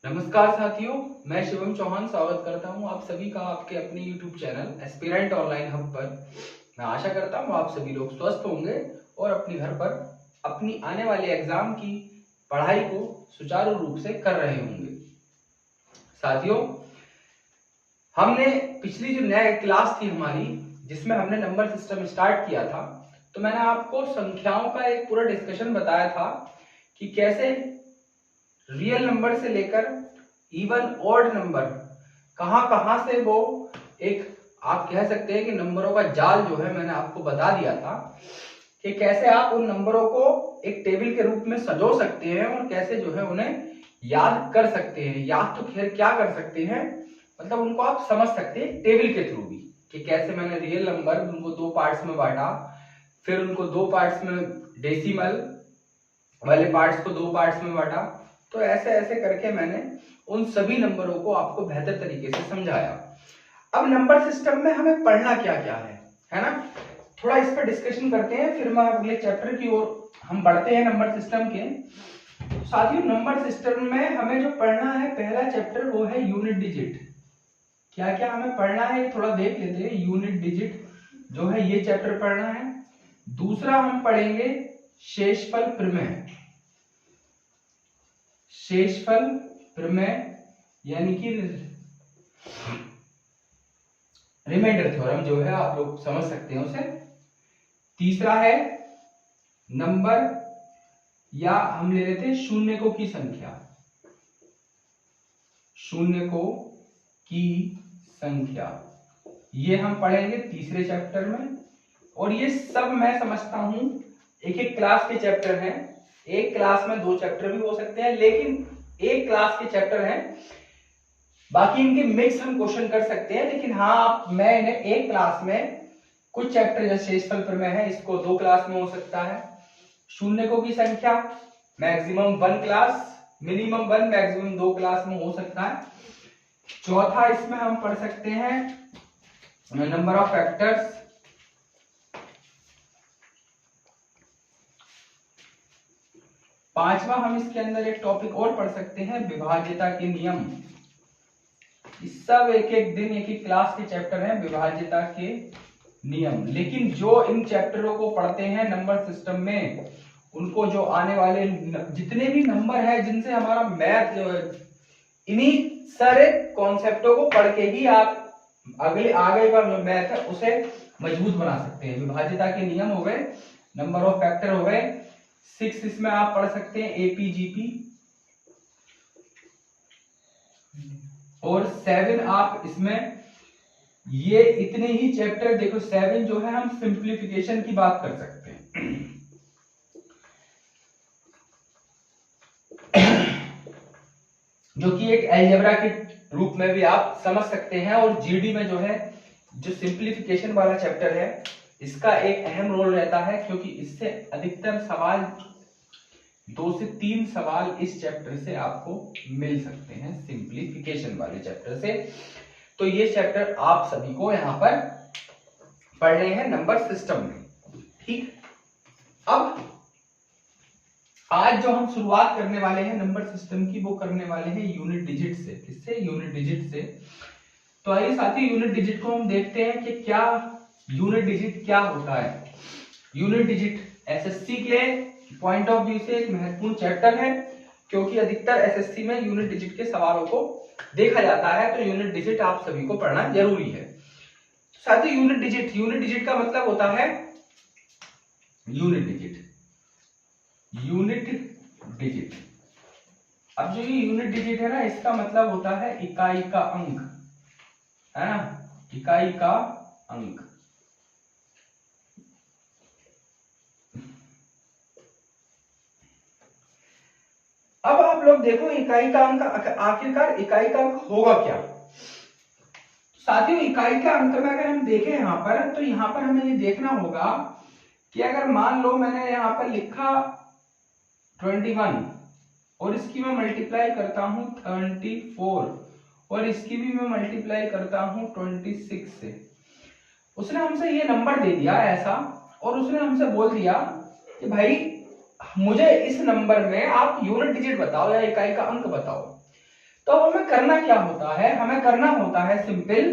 नमस्कार साथियों, मैं शिवम चौहान स्वागत करता हूं आप सभी का आपके अपने YouTube channel aspirant online hub पर। मैं आशा करता हूं आप सभी लोग स्वस्थ होंगे और अपने घर पर अपनी आने वाले एग्जाम की पढ़ाई को सुचारू रूप से कर रहे होंगे। साथियों, हमने पिछली जो नई क्लास थी हमारी, जिसमें हमने नंबर सिस्टम स्टार्ट किया था, तो मैंने आपको संख्याओं का एक पूरा डिस्कशन बताया था कि कैसे रियल नंबर से लेकर इवन ऑड नंबर कहां से वो एक आप कह सकते हैं कि नंबरों का जाल जो है, मैंने आपको बता दिया था कि कैसे आप उन नंबरों को एक टेबल के रूप में सजो सकते हैं और कैसे जो है उन्हें याद कर सकते हैं। याद तो खैर क्या कर सकते हैं, मतलब उनको आप समझ सकते हैं टेबल के थ्रू भी, कि कैसे मैंने रियल नंबर उनको दो पार्ट्स में बांटा, फिर उनको दो पार्ट्स में डेसिमल वाले पार्ट्स को दो पार्ट्स में बांटा। तो ऐसे ऐसे करके मैंने उन सभी नंबरों को आपको बेहतर तरीके से समझाया। अब नंबर सिस्टम में हमें पढ़ना क्या क्या है ना, थोड़ा इस पर डिस्कशन करते हैं, फिर मैं अगले चैप्टर की ओर हम बढ़ते हैं नंबर सिस्टम के। साथियों, नंबर सिस्टम में हमें जो पढ़ना है पहला चैप्टर वो है यूनिट डिजिट। क्या क्या हमें पढ़ना है थोड़ा देख लेते हैं। यूनिट डिजिट जो है ये चैप्टर पढ़ना है। दूसरा हम पढ़ेंगे शेषफल प्रमेय। शेषफल प्रमेय यानी कि रिमाइंडर थ्योरम जो है, आप लोग समझ सकते हैं उसे। तीसरा है नंबर, या हम ले लेते हैं शून्यकों की संख्या। शून्यकों की संख्या ये हम पढ़ेंगे तीसरे चैप्टर में। और ये सब मैं समझता हूं एक एक क्लास के चैप्टर हैं। एक क्लास में दो चैप्टर भी हो सकते हैं, लेकिन एक क्लास के चैप्टर हैं, बाकी इनके मिक्स हम क्वेश्चन कर सकते हैं। लेकिन हाँ, मैं इन्हें एक क्लास में कुछ चैप्टर जैसे शेषफल प्रमेय है, इसको दो क्लास में हो सकता है। शून्यकों की संख्या maximum one class, minimum one, maximum दो क्लास में हो सकता है। चौथा इसमें हम पढ़ सकते हैं नंबर ऑफ फैक्टर्स। पांचवा हम इसके अंदर एक टॉपिक और पढ़ सकते हैं, विभाज्यता के नियम। इस सब एक एक दिन एक एक क्लास के चैप्टर हैं, विभाज्यता के नियम। लेकिन जो इन चैप्टरों को पढ़ते हैं नंबर सिस्टम में, उनको जो आने वाले जितने भी नंबर है जिनसे हमारा मैथ जो है, इन्हीं सारे कॉन्सेप्टों को पढ़ के ही आप अगले आगे का जो मैथ है उसे मजबूत बना सकते हैं। विभाज्यता के नियम हो गए, नंबर ऑफ फैक्टर हो गए, 6 इसमें आप पढ़ सकते हैं एपीजीपी, और 7 आप इसमें ये इतने ही चैप्टर देखो। 7 जो है हम सिंप्लीफिकेशन की बात कर सकते हैं जो कि एक अलजेब्रा के रूप में भी आप समझ सकते हैं। और जीडी में जो है, जो सिंप्लीफिकेशन वाला चैप्टर है, इसका एक अहम रोल रहता है, क्योंकि इससे अधिकतर सवाल 2 से 3 सवाल इस चैप्टर से आपको मिल सकते हैं, सिंप्लीफिकेशन वाले चैप्टर से। तो ये चैप्टर आप सभी को यहाँ पर पढ़ने हैं नंबर सिस्टम में, ठीक। अब आज जो हम शुरुआत करने वाले हैं नंबर सिस्टम की, वो करने वाले हैं यूनिट डिजिट से। किससे? यूनिट डिजिट से। तो आइए साथियों, यूनिट डिजिट को हम देखते हैं कि क्या यूनिट डिजिट क्या होता है। यूनिट डिजिट एसएससी के पॉइंट ऑफ व्यू से एक महत्वपूर्ण चैप्टर है, क्योंकि अधिकतर एसएससी में यूनिट डिजिट के सवालों को देखा जाता है। तो यूनिट डिजिट आप सभी को पढ़ना जरूरी है। साथियों, यूनिट डिजिट का मतलब होता है यूनिट डिजिट। अब जो ये यूनिट डिजिट है ना, इसका मतलब होता है इकाई का अंक, है ना, इकाई का अंक। अब आप लोग देखो, इकाई का अंक, आखिरकार इकाई का अंक होगा क्या। साथियों, इकाई का अंक में अगर हम देखें यहाँ पर, तो यहाँ पर हमें ये देखना होगा कि अगर मान लो मैंने यहाँ पर लिखा 21 और इसकी मैं मल्टीप्लाई करता हूं 34 और इसकी भी मैं मल्टीप्लाई करता हूं 26 से। उसने हमसे ये नंबर दे दिया ऐसा, और उसने हमसे बोल दिया कि भाई मुझे इस नंबर में आप यूनिट डिजिट बताओ या इकाई का अंक बताओ। तो हमें करना क्या होता है, हमें करना होता है सिंपल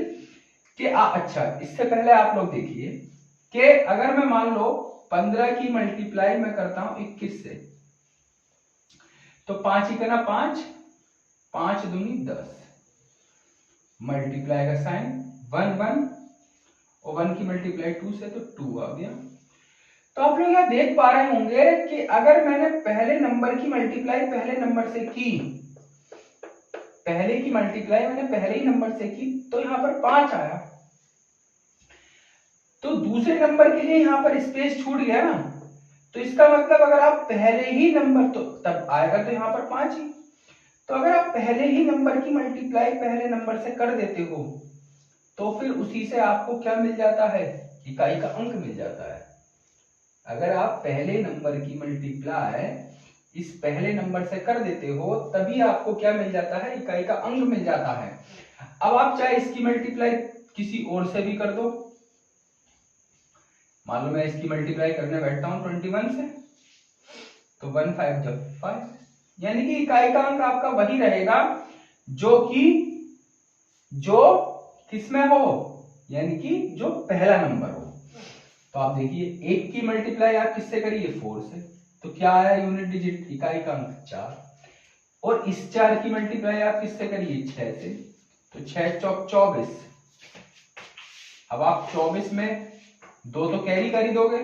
कि अच्छा इससे पहले आप लोग देखिए कि अगर मैं मान लो 15 की मल्टीप्लाई मैं करता हूं 21 से, तो 5 ही करना 5, 5 दूनी 10, मल्टीप्लाई का साइन 1 1 और 1 की मल्टीप्लाई 2 से तो 2 आ गया। तो आप लोग यहाँ देख पा रहे होंगे कि अगर मैंने पहले नंबर की मल्टीप्लाई पहले नंबर से की, पहले की मल्टीप्लाई मैंने पहले ही नंबर से की, तो यहाँ पर 5 आया। तो दूसरे नंबर के लिए यहाँ पर स्पेस छूट गया ना, तो इसका मतलब अगर आप पहले ही नंबर, तो तब आएगा तो यहाँ पर 5 ही। तो अगर आप पहले ही नंबर की मल्टीप्लाई पहले नंबर से कर देते हो तो फिर उसी से आपको क्या मिल जाता है, इकाई का अंक मिल जाता है। अगर आप पहले नंबर की मल्टीप्लाई इस पहले नंबर से कर देते हो तभी आपको क्या मिल जाता है, इकाई का अंक मिल जाता है। अब आप चाहे इसकी मल्टीप्लाई किसी और से भी कर दो, मान लो मैं इसकी मल्टीप्लाई करने बैठता हूं 21 से, तो 1 5 जब 5, यानी कि इकाई का अंक आपका वही रहेगा जो किसमें हो, यानी कि जो पहला नंबर हो। तो आप देखिए 1 की मल्टीप्लाई आप किससे करिए 4 से, तो क्या आया यूनिट डिजिट, इकाई का अंक 4। और इस 4 की मल्टीप्लाई आप किससे करिए 6 से, तो 6 चौक 24। अब आप 24 में 2 तो कैरी कर ही दोगे,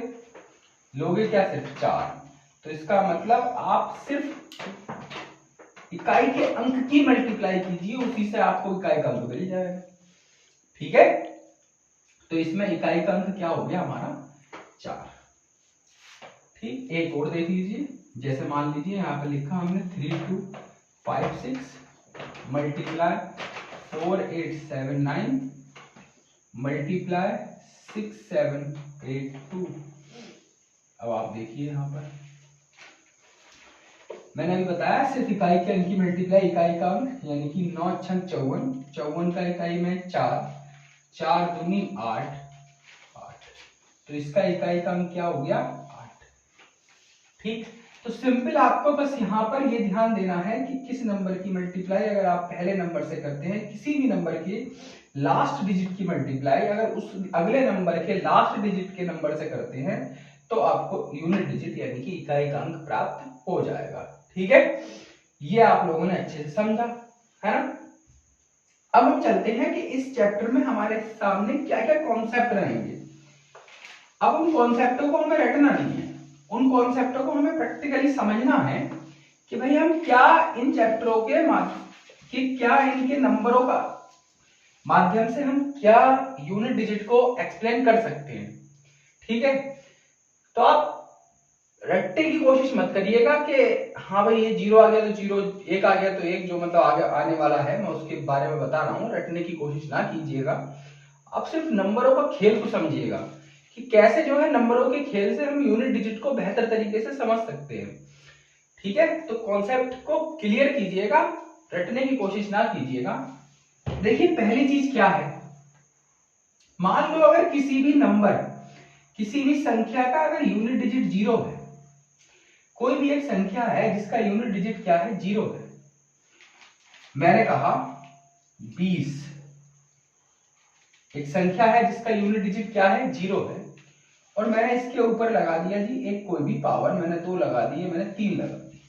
लोगे क्या सिर्फ 4। तो इसका मतलब आप सिर्फ इकाई के अंक की मल्टीप्लाई कीजिए, उसी से आपको इकाई का अंक मिल जाएगा। ठीक है, तो इसमें इकाई का अंक क्या हो गया हमारा 4। ठीक, एक और देख लीजिए, जैसे मान लीजिए यहाँ पे लिखा हमने 3 2 5 6 मल्टीप्लाई 4 8 7 9 मल्टीप्लाई 6 7 8 2। अब आप देखिए यहाँ पर मैंने अभी बताया सिर्फ इकाई के अंक की मल्टीप्लाई इकाई का अंक, यानी कि 9 6 54, 54 का इकाई में 4, 4 दूनी 8, 8, तो इसका इकाई का अंक क्या हो गया 8। ठीक, तो सिंपल आपको बस यहाँ पर ये ध्यान देना है कि किस नंबर की मल्टीप्लाई अगर आप पहले नंबर से करते हैं, किसी भी नंबर के लास्ट डिजिट की मल्टीप्लाई अगर उस अगले नंबर के लास्ट डिजिट के नंबर से करते हैं तो आपको यूनिट डिजिट यानी कि इकाई का अंक प्राप्त हो जाएगा। ठीक है, ये आप लोगों ने अच्छे से समझा है ना। अब हम चलते हैं कि इस चैप्टर में हमारे सामने क्या क्या कॉन्सेप्ट रहेंगे। अब उन कॉन्सेप्टों को हमें रटना नहीं है, उन कॉन्सेप्टों को हमें प्रैक्टिकली समझना है कि भाई हम क्या इन चैप्टरों के क्या इनके नंबरों का माध्यम से हम क्या यूनिट डिजिट को एक्सप्लेन कर सकते हैं। ठीक है, तो आप रटने की कोशिश मत करिएगा कि हाँ भाई ये 0 आ गया तो 0, 1 आ गया तो 1, जो मतलब आगे आने वाला है मैं उसके बारे में बता रहा हूँ। रटने की कोशिश ना कीजिएगा, आप सिर्फ नंबरों का खेल को समझिएगा कि कैसे जो है नंबरों के खेल से हम यूनिट डिजिट को बेहतर तरीके से समझ सकते हैं। ठीक है, तो कॉन्सेप्ट को क्लियर कीजिएगा, रटने की कोशिश ना कीजिएगा। देखिए पहली चीज क्या है, मान लो अगर किसी भी नंबर, किसी भी संख्या का अगर यूनिट डिजिट 0 है, कोई भी एक संख्या है जिसका यूनिट डिजिट क्या है 0 है, मैंने कहा 20 एक संख्या है जिसका यूनिट डिजिट क्या है 0 है, और मैंने इसके ऊपर लगा दिया जी एक कोई भी पावर, मैंने 2 लगा दिए, मैंने 3 लगा दी।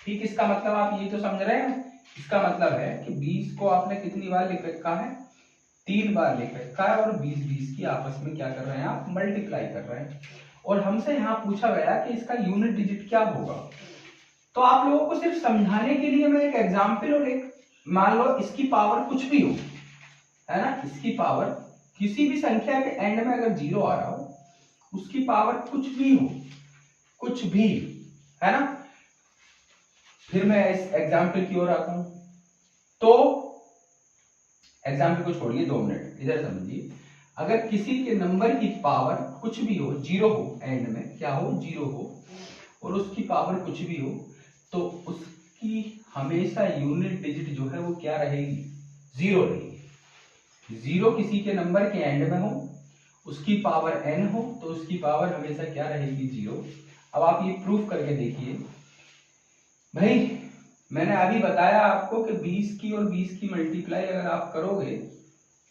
ठीक, इसका मतलब आप ये तो समझ रहे हैं, इसका मतलब है कि 20 को आपने कितनी बार लिख रखा है, 3 बार लिख रखा है, और 20 20 की आपस में क्या कर रहे हैं आप मल्टीप्लाई कर रहे हैं, और हमसे यहाँ पूछा गया कि इसका यूनिट डिजिट क्या होगा। तो आप लोगों को सिर्फ समझाने के लिए मैं एक एग्जाम्पल, और एक मान लो इसकी पावर कुछ भी हो, है ना, इसकी पावर किसी भी संख्या के एंड में अगर 0 आ रहा हो, उसकी पावर कुछ भी हो, कुछ भी, है ना। फिर मैं इस एग्जाम्पल की ओर आता हूं, तो एग्जाम्पल को छोड़िए 2 मिनट, इधर समझिए। अगर किसी के नंबर की पावर कुछ भी हो, 0 हो, एंड में क्या हो 0 हो, और उसकी पावर कुछ भी हो, तो उसकी हमेशा यूनिट डिजिट जो है वो क्या रहेगी 0 रहेगी। 0 किसी के नंबर के एंड में हो, उसकी पावर n हो, तो उसकी पावर हमेशा क्या रहेगी 0। अब आप ये प्रूफ करके देखिए भाई, मैंने अभी बताया आपको कि 20 की और 20 की मल्टीप्लाई अगर आप करोगे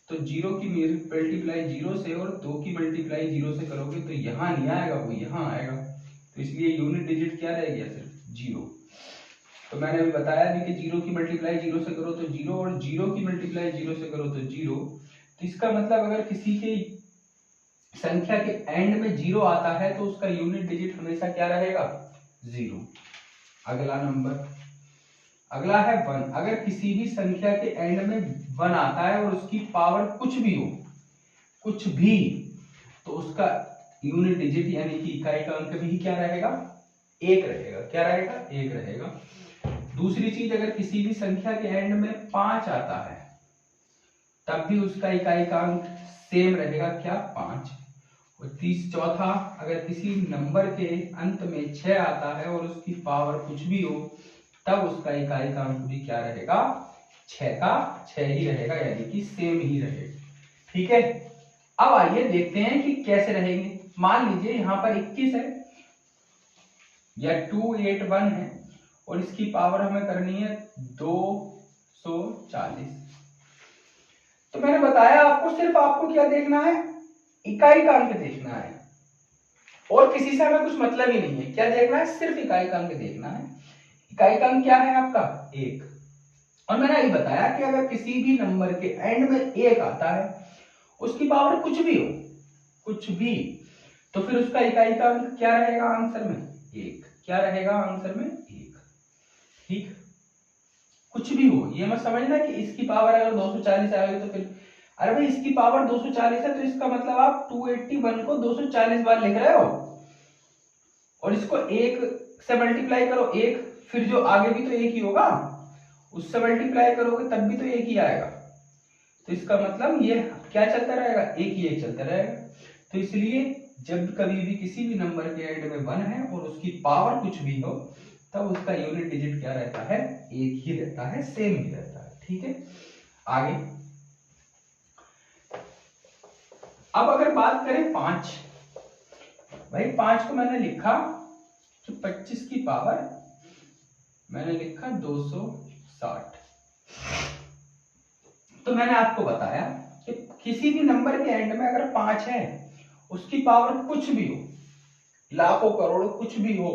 तो 0 की मल्टीप्लाई 0 से और 2 की मल्टीप्लाई 0 से करोगे तो यहाँ नहीं आएगा, वो यहाँ आएगा। तो इसलिए यूनिट डिजिट क्या रह गया, सिर्फ 0। तो मैंने अभी बताया भी कि 0 की मल्टीप्लाई 0 से करो तो 0 और 0 की मल्टीप्लाई 0 से करो तो 0। तो इसका मतलब अगर किसी के संख्या के एंड में 0 आता है तो उसका यूनिट डिजिट हमेशा क्या रहेगा, 0। अगला नंबर, अगला है 1। अगर किसी भी संख्या के एंड में 1 आता है और उसकी पावर कुछ भी हो, कुछ भी, तो उसका यूनिट डिजिट यानी कि इकाई का अंक भी क्या रहेगा, 1 रहेगा। क्या रहेगा, 1 रहेगा। दूसरी चीज, अगर किसी भी संख्या के एंड में 5 आता है तब भी उसका इकाई का अंक सेम रहेगा, क्या, 5। और चौथा, अगर किसी नंबर के अंत में 6 आता है और उसकी पावर कुछ भी हो तब उसका इकाई का अंक भी क्या रहेगा, 6 का 6 ही रहेगा, यानी कि सेम ही रहेगा। ठीक है, अब आइए देखते हैं कि कैसे रहेंगे। मान लीजिए यहाँ पर 21 है या 281 है और इसकी पावर हमें करनी है 240। तो मैंने बताया आपको, सिर्फ आपको क्या देखना है, इकाई का अंक देखना है और किसी से हमें कुछ मतलब ही नहीं है। क्या देखना है, सिर्फ इकाई का अंक देखना है। इकाई का अंक क्या है आपका, 1। और मैंने ये बताया कि अगर किसी भी नंबर के एंड में 1 आता है, उसकी पावर कुछ भी हो, कुछ भी, तो फिर उसका इकाई का अंक क्या रहेगा आंसर में, 1। क्या रहेगा आंसर में, 1। ठीक, कुछ भी हो, ये मत समझना कि इसकी पावर अगर 240 आएगी तो फिर, अरे भाई इसकी पावर 240 है तो इसका मतलब आप 281 को 240 बार लिख रहे हो और इसको 1 से मल्टीप्लाई करो, 1, फिर जो आगे भी तो 1 ही होगा, उससे मल्टीप्लाई करोगे तब भी तो 1 ही आएगा। तो इसका मतलब ये क्या चलता रहेगा, 1 ही 1 चलता रहेगा। तो इसलिए जब कभी भी किसी भी नंबर के एंड में 1 है और उसकी पावर कुछ भी हो तब उसका यूनिट डिजिट क्या रहता है, 1 ही रहता है, सेम ही रहता है। ठीक है, आगे अब अगर बात करें 5, भाई 5 को मैंने लिखा कि 25 की पावर मैंने लिखा 260। तो मैंने आपको बताया कि किसी भी नंबर के एंड में अगर 5 है, उसकी पावर कुछ भी हो, लाखों करोड़ों कुछ भी हो,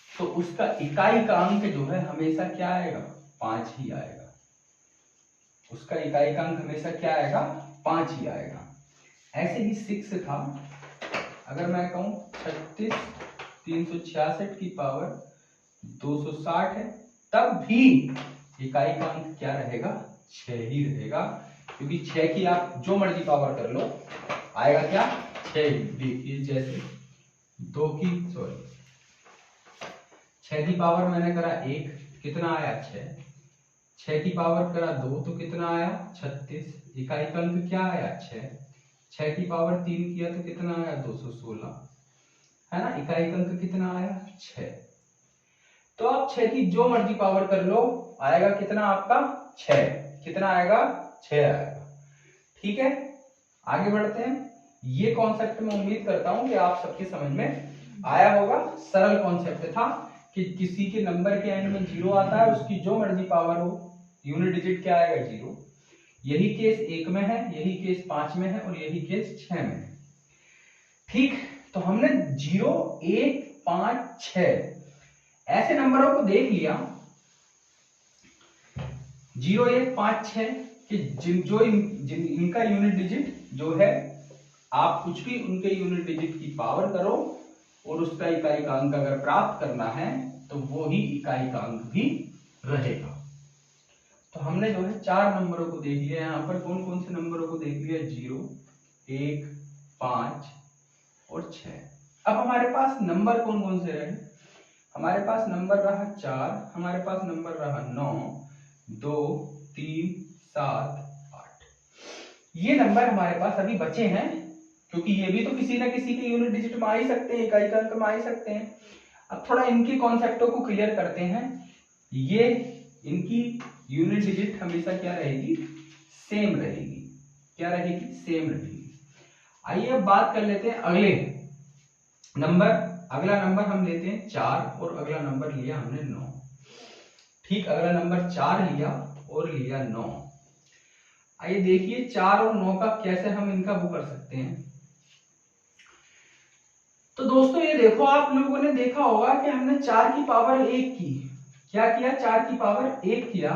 तो उसका इकाई का अंक जो है हमेशा क्या आएगा, 5 ही आएगा। उसका इकाई का अंक हमेशा क्या आएगा, 5 ही आएगा। ऐसे ही 6 था, अगर मैं कहूं 36 366 की पावर 260 है तब भी इकाई का अंक क्या रहेगा, 6 ही रहेगा, क्योंकि 6 की आप जो मर्जी पावर कर लो आएगा क्या, 6 ही। देखिए जैसे 6 की पावर मैंने करा 1, कितना आया, 6। 6 की पावर करा 2 तो कितना आया, 36। इकाई का अंक क्या आया, 6। 6 की पावर 3 किया तो कितना आया, 216, है ना। इकाई का अंक कितना आया, 6। तो आप 6 की जो मर्जी पावर कर लो आएगा कितना आपका, 6। कितना आएगा, 6 आएगा। ठीक है, आगे बढ़ते हैं। ये कॉन्सेप्ट मैं उम्मीद करता हूं कि आप सबके समझ में आया होगा। सरल कॉन्सेप्ट था कि किसी के नंबर के एंड में 0 आता है, उसकी जो मर्जी पावर हो, यूनिट डिजिट क्या आएगा, 0। यही केस 1 में है, यही केस 5 में है और यही केस 6 में है। ठीक, तो हमने 0, 1, 5, 6 ऐसे नंबरों को देख लिया, 0, 1, 5, 6 कि इनका यूनिट डिजिट जो है, आप कुछ भी उनके यूनिट डिजिट की पावर करो और उसका इकाई का अंक अगर प्राप्त करना है तो वो ही इकाई का अंक भी रहेगा। तो हमने जो है 4 नंबरों को देख लिया। यहाँ पर कौन कौन से नंबरों को देख लिया, 0, 1, 5 और 6। अब हमारे पास नंबर कौन कौन से रहे, हमारे पास नंबर रहा 4, हमारे पास नंबर रहा 9, 2, 3, 7, 8। ये नंबर हमारे पास अभी बचे हैं, क्योंकि ये भी तो किसी ना किसी के यूनिट डिजिट में आ ही सकते हैं, इकाई का अंक में आ ही सकते हैं। अब थोड़ा इनके कॉन्सेप्टों को क्लियर करते हैं। ये इनकी यूनिट डिजिट हमेशा क्या रहेगी, सेम रहेगी। क्या रहेगी, सेम रहेगी। आइए अब बात कर लेते हैं अगले नंबर। अगला नंबर हम लेते हैं 4 और अगला नंबर लिया हमने 9। ठीक अगला नंबर 4 लिया और लिया 9। आइए देखिए 4 और 9 का कैसे हम इनका वो कर सकते हैं। तो दोस्तों ये देखो, आप लोगों ने देखा होगा कि हमने 4 की पावर 1 की, क्या किया, 4 की पावर 1 किया।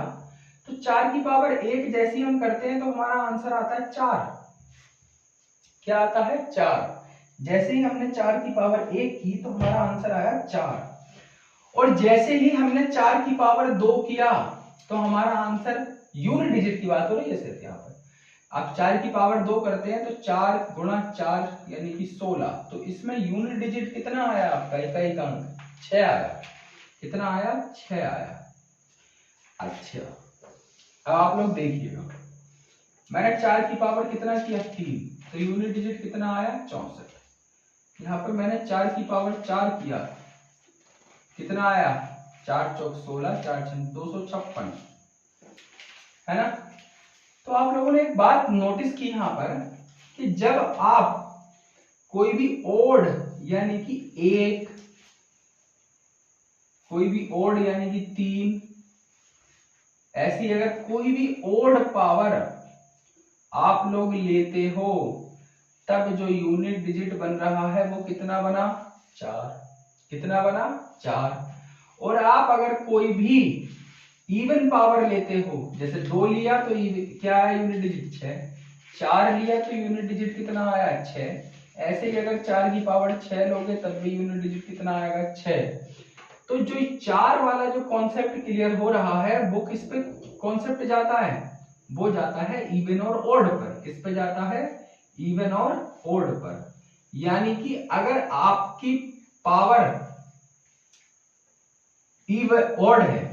तो 4 की पावर 1 जैसे ही हम करते हैं तो हमारा आंसर आता है 4। क्या आता है, 4। जैसे ही हमने 4 की पावर 1 की तो हमारा आंसर आया 4। और जैसे ही हमने 4 की पावर 2 किया तो हमारा आंसर, यूनिट डिजिट की बात हो रही है सिर्फ यहाँ पर, आप 4 की पावर 2 करते हैं तो 4 गुणा 4 यानी कि 16। तो इसमें यूनिट डिजिट कितना आया आपका, इकाई अंक 6 आया। कितना आया, 6 आया। अच्छा अब आप लोग देखिएगा, मैंने 4 की पावर कितना किया, 3, तो यूनिट डिजिट कितना आया, 64। यहाँ पर मैंने 4 की पावर 4 किया, कितना आया, 4 चौक 16, 4 छक 256, है ना। तो आप लोगों ने एक बात नोटिस की यहाँ पर कि जब आप कोई भी ओड यानी कि 1, कोई भी ओड यानी कि 3, ऐसी अगर कोई भी ओड पावर आप लोग लेते हो तब जो यूनिट डिजिट बन रहा है वो कितना बना, 4। कितना बना, 4। और आप अगर कोई भी इवन पावर लेते हो, जैसे 2 लिया तो क्या है, यूनिट डिजिट 6, 4 लिया तो यूनिट डिजिट कितना आया, 6। ऐसे ही अगर 4 की पावर 6 लोगे तब भी यूनिट डिजिट कितना आएगा, 6। तो जो 4 वाला जो कॉन्सेप्ट क्लियर हो रहा है वो किस पे कॉन्सेप्ट जाता है, वो जाता है इवन और ओड पर। किस पे जाता है, इवन और ओड पर। यानी कि अगर आपकी पावर इवन ओड है,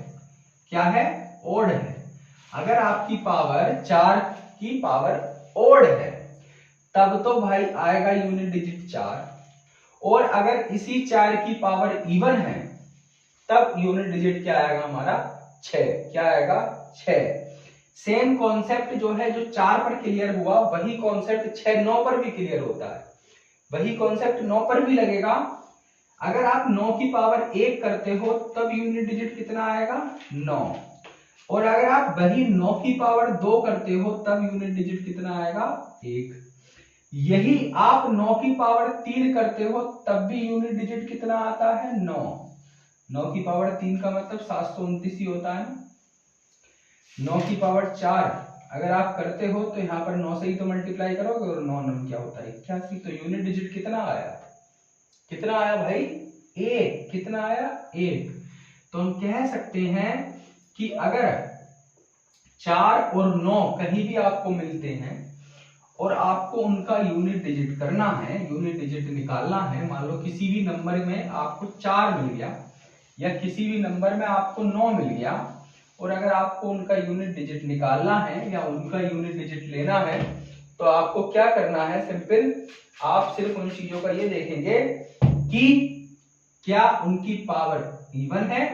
क्या है, ओड है, अगर आपकी पावर 4 की पावर ओड है तब तो भाई आएगा यूनिट डिजिट 4। और अगर इसी 4 की पावर इवन है तब यूनिट डिजिट क्या आएगा हमारा, 6। क्या आएगा, 6। सेम कॉन्सेप्ट जो है, जो 4 पर क्लियर हुआ वही कॉन्सेप्ट 6 9 पर भी क्लियर होता है, वही कॉन्सेप्ट 9 पर भी लगेगा। अगर आप 9 की पावर 1 करते हो तब यूनिट डिजिट कितना आएगा, 9। और अगर आप वही 9 की पावर 2 करते हो तब यूनिट डिजिट कितना आएगा, 1। यही आप 9 की पावर 3 करते हो तब भी यूनिट डिजिट कितना आता है, 9। 9 की पावर 3 का मतलब 729 ही होता है। 9 की पावर 4 अगर आप करते हो तो यहाँ पर 9 से ही तो मल्टीप्लाई करोगे और 9 9 क्या होता है, 81। तो यूनिट डिजिट कितना आया, कितना आया भाई, 1। कितना आया, 1। तो हम कह सकते हैं कि अगर 4 और 9 कहीं भी आपको मिलते हैं और आपको उनका यूनिट डिजिट करना है, यूनिट डिजिट निकालना है, मान लो किसी भी नंबर में आपको 4 मिल गया या किसी भी नंबर में आपको 9 मिल गया, और अगर आपको उनका यूनिट डिजिट निकालना है या उनका यूनिट डिजिट लेना है तो आपको क्या करना है, सिंपल, आप सिर्फ उन चीजों का ये देखेंगे कि क्या उनकी पावर इवन है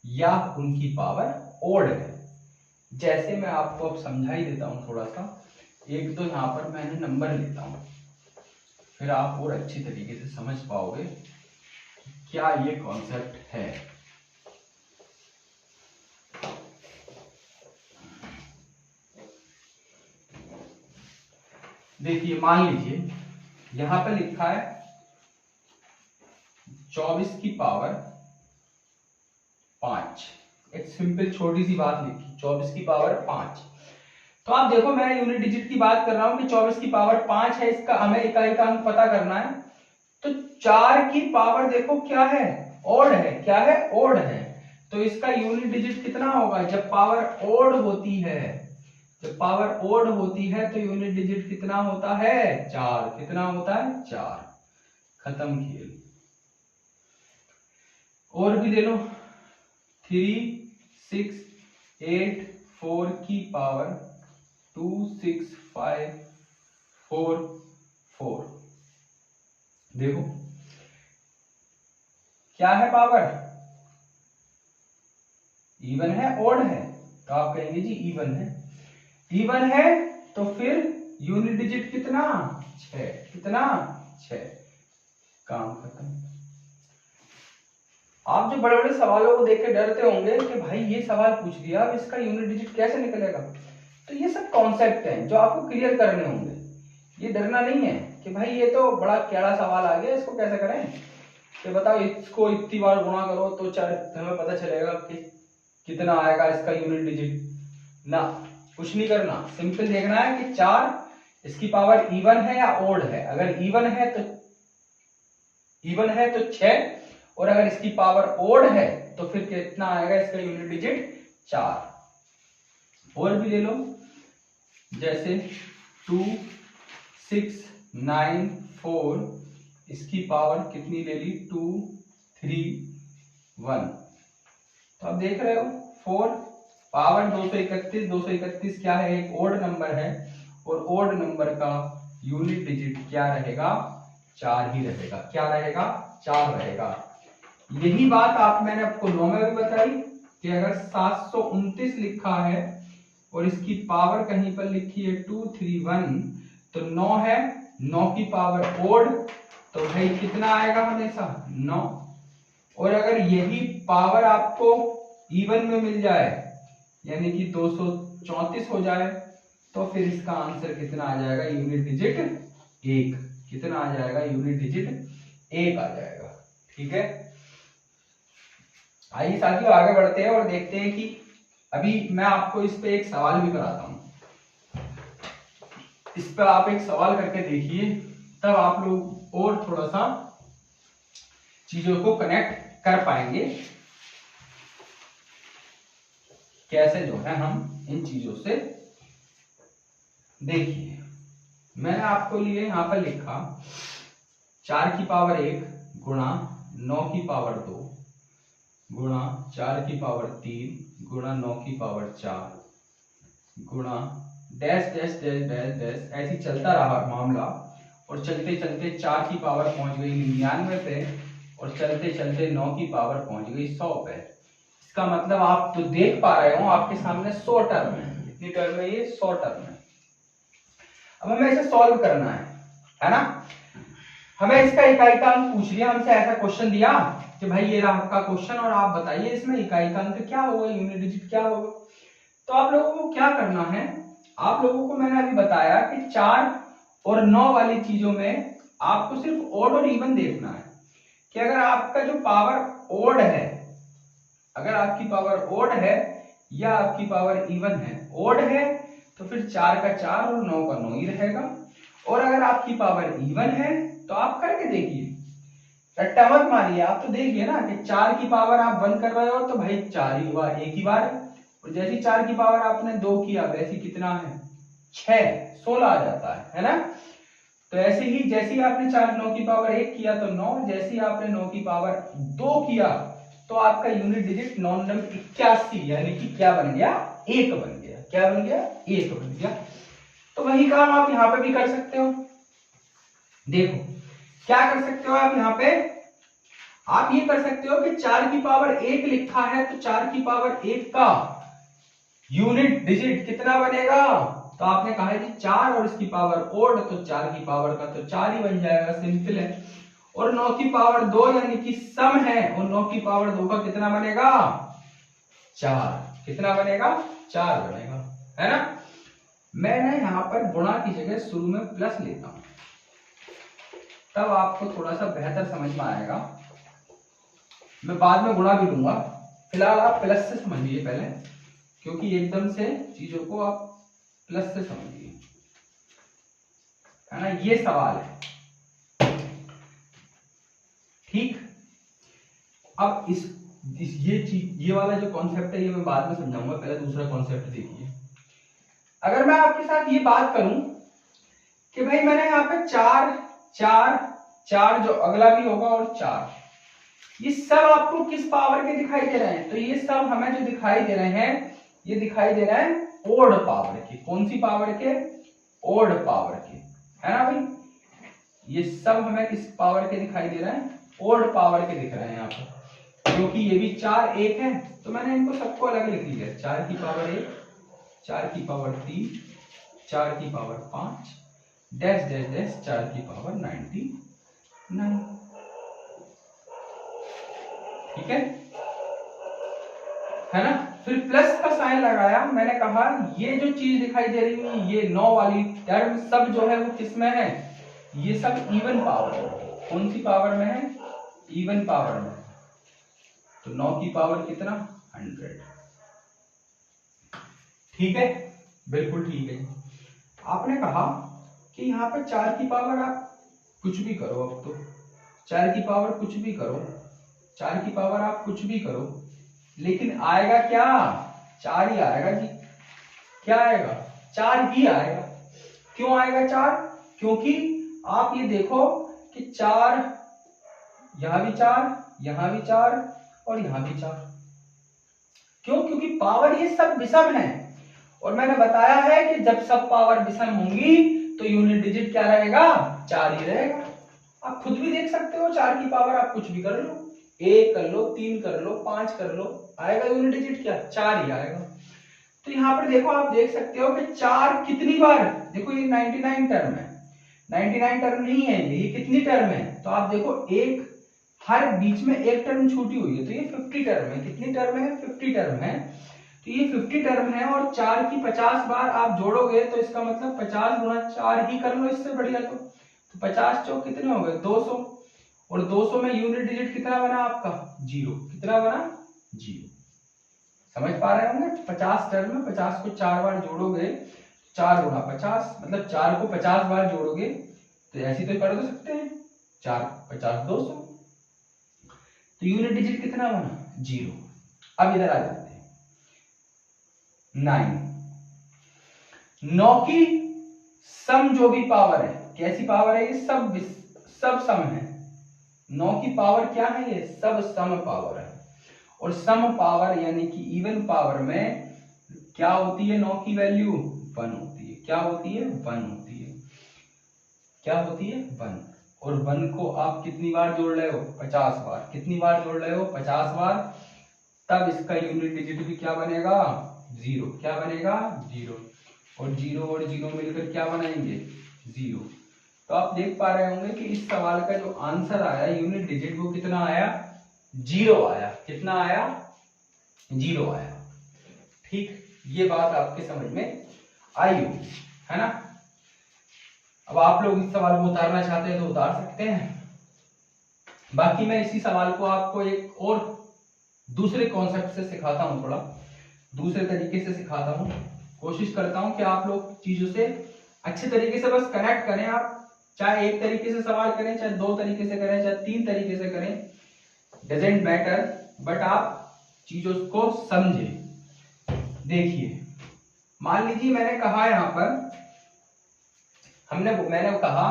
या उनकी पावर ओड है। जैसे मैं आपको अब समझा ही देता हूं थोड़ा सा, एक तो यहां पर मैंने नंबर लेता हूं, फिर आप और अच्छी तरीके से समझ पाओगे क्या ये कॉन्सेप्ट है। देखिए मान लीजिए यहां पर लिखा है 24 की पावर 5, एक सिंपल छोटी सी बात लिखी, 24 की पावर 5। तो आप देखो मैं यूनिट डिजिट की बात कर रहा हूं कि 24 की पावर 5 है, इसका हमें इकाई का अंक पता करना है। तो 4 की पावर देखो क्या है, ओड है, क्या है, ओड है। तो इसका यूनिट डिजिट कितना होगा, जब पावर ओड होती है, जब पावर ओड होती है तो यूनिट डिजिट कितना होता है, 4। कितना होता है, 4। खत्म खेल। और भी ले लो, 3 6 8 4 की पावर 2 6 5 4 4। देखो क्या है, पावर इवन है, ओड है, तो आप कहेंगे जी इवन है। इवन है तो फिर यूनिट डिजिट कितना, 6। कितना, 6। काम खत्म। आप जो बड़े बड़े सवालों को देख के डरते होंगे कि भाई ये सवाल पूछ दिया, अब इसका यूनिट डिजिट कैसे निकलेगा, तो ये सब कॉन्सेप्ट हैं जो आपको क्लियर करने होंगे। ये डरना नहीं है कि भाई ये तो बड़ा कैड़ा सवाल आ गया, इसको कैसे करें, कि बताओ इसको इतनी बार गुणा करो तो हमें पता चलेगा कि कितना आएगा इसका यूनिट डिजिट। ना, कुछ नहीं करना, सिंपल देखना है कि 4 इसकी पावर इवन है या ओड है। अगर इवन है तो 6, और अगर इसकी पावर ओड है तो फिर कितना आएगा इसका यूनिट डिजिट 4। और भी ले लो, जैसे 2 6 9 4, इसकी पावर कितनी ले ली, 2 3 1। तो अब देख रहे हो 4 पावर 231, 231 क्या है, एक ओड नंबर है, और ओड नंबर का यूनिट डिजिट क्या रहेगा, 4 ही रहेगा। क्या रहेगा, 4 रहेगा। यही बात मैंने आपको 9 में भी बताई कि अगर 729 लिखा है और इसकी पावर कहीं पर लिखी है 231, तो 9 है, 9 की पावर ओड, तो भाई कितना आएगा हमेशा 9। और अगर यही पावर आपको इवन में मिल जाए, यानी कि 234 हो जाए, तो फिर इसका आंसर कितना आ जाएगा, यूनिट डिजिट 1। कितना आ जाएगा, यूनिट डिजिट 1 आ जाएगा। ठीक है, आइए साथियों आगे बढ़ते हैं और देखते हैं कि अभी मैं आपको इस पे एक सवाल भी कराता हूं। इस पर आप एक सवाल करके देखिए, तब आप लोग और थोड़ा सा चीजों को कनेक्ट कर पाएंगे, कैसे जो है हम इन चीजों से। देखिए मैंने आपको लिए यहां पर लिखा 4 की पावर 1 गुणा 9 की पावर 2 गुणा 4 की पावर 3 गुणा 9 की पावर 4 गुणा dash dash dash dash dash, ऐसे चलता रहा मामला। और चलते चलते 4 की पावर पहुंच गई 99 पे, और चलते चलते 9 की पावर पहुंच गई 100 पे। इसका मतलब आप तो देख पा रहे हो आपके सामने 100 टर्म है। कितनी टर्म है ये, 100 टर्म है। अब हमें इसे सॉल्व करना है ना। हमें इसका इकाई का अंक पूछ लिया, हमसे ऐसा क्वेश्चन दिया कि भाई ये रहा आपका क्वेश्चन और आप बताइए इसमें इकाई का अंक क्या होगा, यूनिट डिजिट क्या होगा। तो आप लोगों को क्या करना है, आप लोगों को मैंने अभी बताया कि 4 और 9 वाली चीजों में आपको सिर्फ ओड और इवन देखना है कि अगर आपका जो पावर ओड है, अगर आपकी पावर ओड है या आपकी पावर इवन है। ओड है तो फिर 4 का 4 और 9 का 9 ही रहेगा, और अगर आपकी पावर इवन है तो आप करके देखिए, रट्टा मत मारिए। आप तो देखिए ना कि 4 की पावर आप 1 कर रहे हो तो भाई 4 ही बार एक ही बार है, और जैसी 4 की पावर आपने 2 किया वैसी कितना है 6, 16 आ जाता है ना। तो ऐसे ही जैसे ही आपने 4 9 की पावर 1 किया तो 9, जैसे ही आपने 9 की पावर 2 किया तो आपका यूनिट डिजिट 981, यानी कि क्या बन गया, 1 बन गया। क्या बन गया, 1 बन गया। तो वही काम आप यहाँ पे भी कर सकते हो। देखो क्या कर सकते हो आप यहाँ पे, आप ये कर सकते हो कि 4 की पावर 1 लिखा है तो 4 की पावर 1 का यूनिट डिजिट कितना बनेगा, तो आपने कहा है कि 4 और इसकी पावर ओड, तो 4 की पावर का तो 4 ही बन जाएगा, सिंपल है। और 9 की पावर 2 यानी कि सम है, और 9 की पावर 2 का कितना बनेगा 4। कितना बनेगा, 4 बनेगा, है ना। मैंने यहां पर गुणा की जगह शुरू में प्लस लेता हूं, तब आपको थोड़ा सा बेहतर समझ में आएगा। मैं बाद में गुणा भी दूंगा, फिलहाल आप प्लस से समझिए पहले, क्योंकि एकदम से चीजों को आप प्लस से समझिए, है ना। ये सवाल है, ठीक। अब ये वाला जो कॉन्सेप्ट है ये मैं बाद में समझाऊंगा, पहले दूसरा कॉन्सेप्ट देखिए। अगर मैं आपके साथ ये बात करूं कि भाई मैंने यहाँ पे 4 4 4 जो अगला भी होगा और 4, ये सब आपको किस पावर के दिखाई दे रहे हैं, तो ये सब हमें जो दिखाई दे रहे हैं, ये दिखाई दे रहे हैं ओड पावर के। कौन सी पावर के, ओड पावर के, है ना भाई। ये सब हमें किस पावर के दिखाई दे रहे हैं, ओड पावर के दिख रहे हैं यहाँ पर, क्योंकि ये भी 4 1 है, तो मैंने इनको सबको अलग लिख लिया। 4 की पावर 1, 4 की पावर 3, 4 की पावर 5, डैश डैश डैश 4 की पावर 99। ठीक है ना। फिर प्लस का साइन लगाया, मैंने कहा ये जो चीज दिखाई दे रही है ये 9 वाली टर्म सब जो है वो किसमें है, ये सब इवन पावर में। कौन सी पावर में है, इवन पावर में। तो 9 की पावर कितना, 100। ठीक है, बिल्कुल ठीक है। आपने कहा कि यहाँ पे 4 की पावर आप कुछ भी करो, अब तो 4 की पावर कुछ भी करो, 4 की पावर आप कुछ भी करो, लेकिन आएगा क्या, 4 ही आएगा जी। क्या आएगा, 4 ही आएगा। क्यों आएगा 4, क्योंकि आप ये देखो कि 4, यहां भी 4, यहां भी 4 और यहां भी 4। क्यों, क्योंकि पावर ये सब विषम है, और मैंने बताया है कि जब सब पावर विषम होंगी तो यूनिट डिजिट क्या रहेगा, 4 ही रहेगा। आप खुद भी देख सकते हो, 4 की पावर आप कुछ भी कर लो, 1 कर लो, 3 कर लो, 5 कर लो, आएगा यूनिट डिजिट क्या, 4 ही आएगा। तो यहाँ पर देखो, आप देख सकते हो कि 4 कितनी बार, देखो ये 99 टर्म है, 99 टर्म नहीं है ये कितनी टर्म है, तो आप देखो एक हर बीच में एक टर्म छूटी हुई है, तो ये 50 टर्म है। कितनी टर्म है, 50 टर्म है। तो ये 50 टर्म है, और 4 की 50 बार आप जोड़ोगे तो इसका मतलब 50 गुणा 4 ही कर लो, इससे बढ़िया। तो 50 चौक कितने हो गए, 200, और 200 में यूनिट डिजिट कितना बना आपका, 0। कितना बना, 0। समझ पा रहे होंगे, 50 टर्म में 50 को 4 बार जोड़ोगे, 4 गुणा 50 मतलब 4 को 50 बार जोड़ोगे, तो ऐसे तो कर दो सकते हैं, 4 50 200, तो यूनिट डिजिट कितना बना, 0। अब इधर आ जाते हैं, 9 की सम जो भी पावर है, कैसी पावर है ये, सब सम है। 9 की पावर क्या है, ये सब सम पावर है। और सम पावर यानी कि इवन पावर में क्या होती है, 9 की वैल्यू 1 होती है। क्या होती है, 1 होती है। क्या होती है, 1। और 1 को आप कितनी बार जोड़ रहे हो, 50 बार। कितनी बार जोड़ रहे हो, 50 बार। तब इसका यूनिट डिजिट भी क्या बनेगा, 0। क्या बनेगा, 0। और 0 मिलकर क्या बनाएंगे, 0। तो आप देख पा रहे होंगे कि इस सवाल का जो आंसर आया यूनिट डिजिट वो कितना आया, 0 आया। कितना आया, 0 आया। ठीक, ये बात आपके समझ में आई होगी, है ना। अब आप लोग इस सवाल को उतारना चाहते हैं तो उतार सकते हैं। बाकी मैं इसी सवाल को आपको एक और दूसरे कॉन्सेप्ट से सिखाता हूं, थोड़ा दूसरे तरीके से सिखाता हूं। कोशिश करता हूं कि आप लोग चीजों से अच्छे तरीके से बस कनेक्ट करें। आप चाहे एक तरीके से सवाल करें, चाहे 2 तरीके से करें, चाहे 3 तरीके से करें, डजेंट मैटर, बट आप चीजों को समझें। देखिए, मान लीजिए मैंने कहा यहां पर, मैंने कहा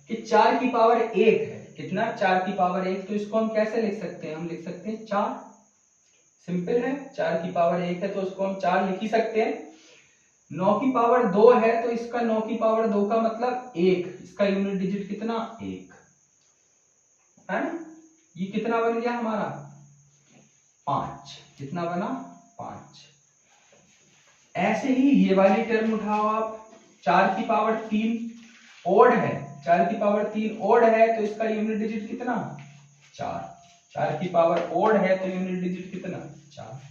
कि 4 की पावर 1 है। कितना, 4 की पावर 1, तो इसको हम कैसे लिख सकते हैं, हम लिख सकते हैं 4। सिंपल है, 4 की पावर 1 है तो उसको हम 4 लिख ही सकते हैं। 9 की पावर 2 है तो इसका 9 की पावर 2 का मतलब 1, इसका यूनिट डिजिट कितना, 1 है ना। ये कितना बन गया हमारा, 5। कितना बना, 5। ऐसे ही ये वाली टर्म उठाओ आप, 4 की पावर 3 ओड है, 4 की पावर 3 ओड है तो इसका यूनिट डिजिट कितना, 4। 4 की पावर ओड है तो यूनिट डिजिट कितना, 4।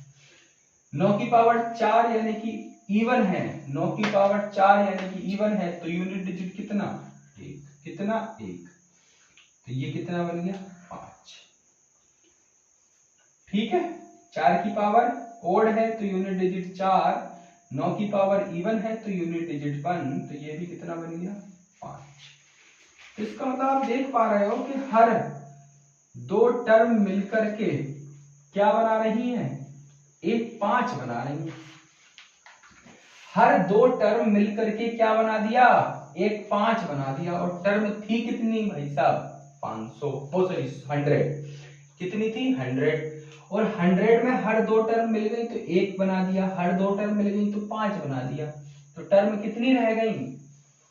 9 की पावर 4 यानी कि इवन है, 9 की पावर 4 यानी कि इवन है तो यूनिट डिजिट कितना, 1। कितना, 1। तो ये कितना बन गया, 5। ठीक है, 4 की पावर ओड है तो यूनिट डिजिट 4, 9 की पावर इवन है तो यूनिट डिजिट 1, तो ये भी कितना बन गया, 5। तो इसका मतलब आप देख पा रहे हो कि हर 2 टर्म मिलकर के क्या बना रही हैं, एक 5 बना रही है। हर 2 टर्म मिलकर के क्या बना दिया, एक 5 बना दिया। और टर्म थी कितनी भाई साहब, 500, ओ सॉरी 100। कितनी थी, 100। और 100 में हर 2 टर्म मिल गई तो 1 बना दिया, हर 2 टर्म मिल गई तो 5 बना दिया। तो टर्म कितनी रह गई,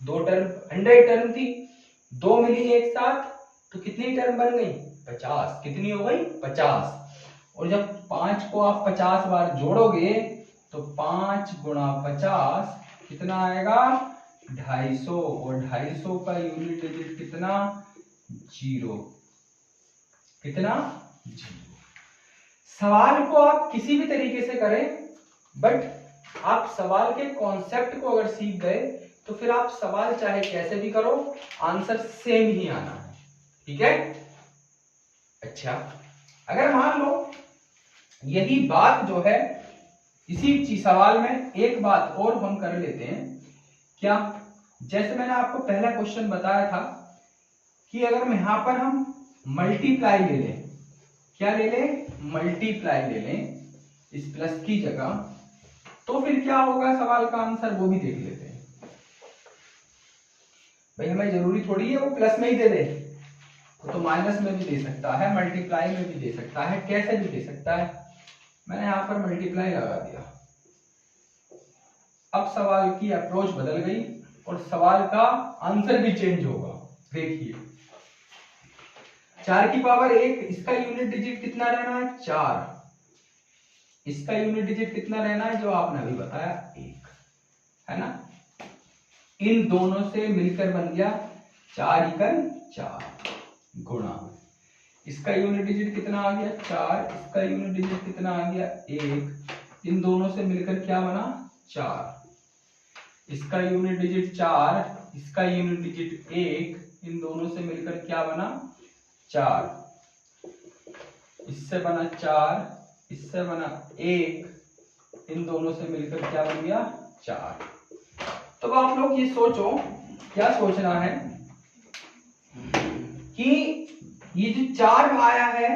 2 टर्म। 100 टर्म थी, 2 मिली एक साथ तो कितनी टर्म बन गई, 50। कितनी हो गई, 50। और जब 5 को आप 50 बार जोड़ोगे तो 5 गुणा 50 कितना आएगा, 250। और 250 का यूनिट डिजिट कितना, 0। कितना, 0। सवाल को आप किसी भी तरीके से करें, बट आप सवाल के कॉन्सेप्ट को अगर सीख गए तो फिर आप सवाल चाहे कैसे भी करो, आंसर सेम ही आना है। ठीक है। अच्छा, अगर मान लो यही बात जो है, इसी चीज सवाल में एक बात और हम कर लेते हैं। क्या? जैसे मैंने आपको पहला क्वेश्चन बताया था कि अगर यहां पर हम मल्टीप्लाई ले लें, क्या ले लें? मल्टीप्लाई ले लें इस प्लस की जगह, तो फिर क्या होगा सवाल का आंसर, वो भी देख लेते हैं। भाई हमें जरूरी थोड़ी है वो प्लस में ही दे दे, तो माइनस में भी दे सकता है, मल्टीप्लाई में भी दे सकता है, कैसे भी दे सकता है। मैंने यहां पर मल्टीप्लाई लगा दिया। अब सवाल की अप्रोच बदल गई और सवाल का आंसर भी चेंज होगा। देखिए, 4 की पावर 1, इसका यूनिट डिजिट कितना रहना है? 4। इसका यूनिट डिजिट कितना रहना है? जो आपने अभी बताया 1, है ना। इन दोनों से मिलकर बन गया 4 एकम 4 गुणा, इसका यूनिट डिजिट कितना आ गया? 4, इसका यूनिट डिजिट कितना आ गया? 1। इन दोनों से मिलकर क्या बना? 4। इसका यूनिट डिजिट 4, इसका यूनिट डिजिट 1, इन दोनों से मिलकर क्या बना? 4। इससे बना 4, इससे बना 1, इन दोनों से मिलकर क्या बन गया? 4। तो आप लोग ये सोचो, क्या सोचना है कि ये जो 4 आया है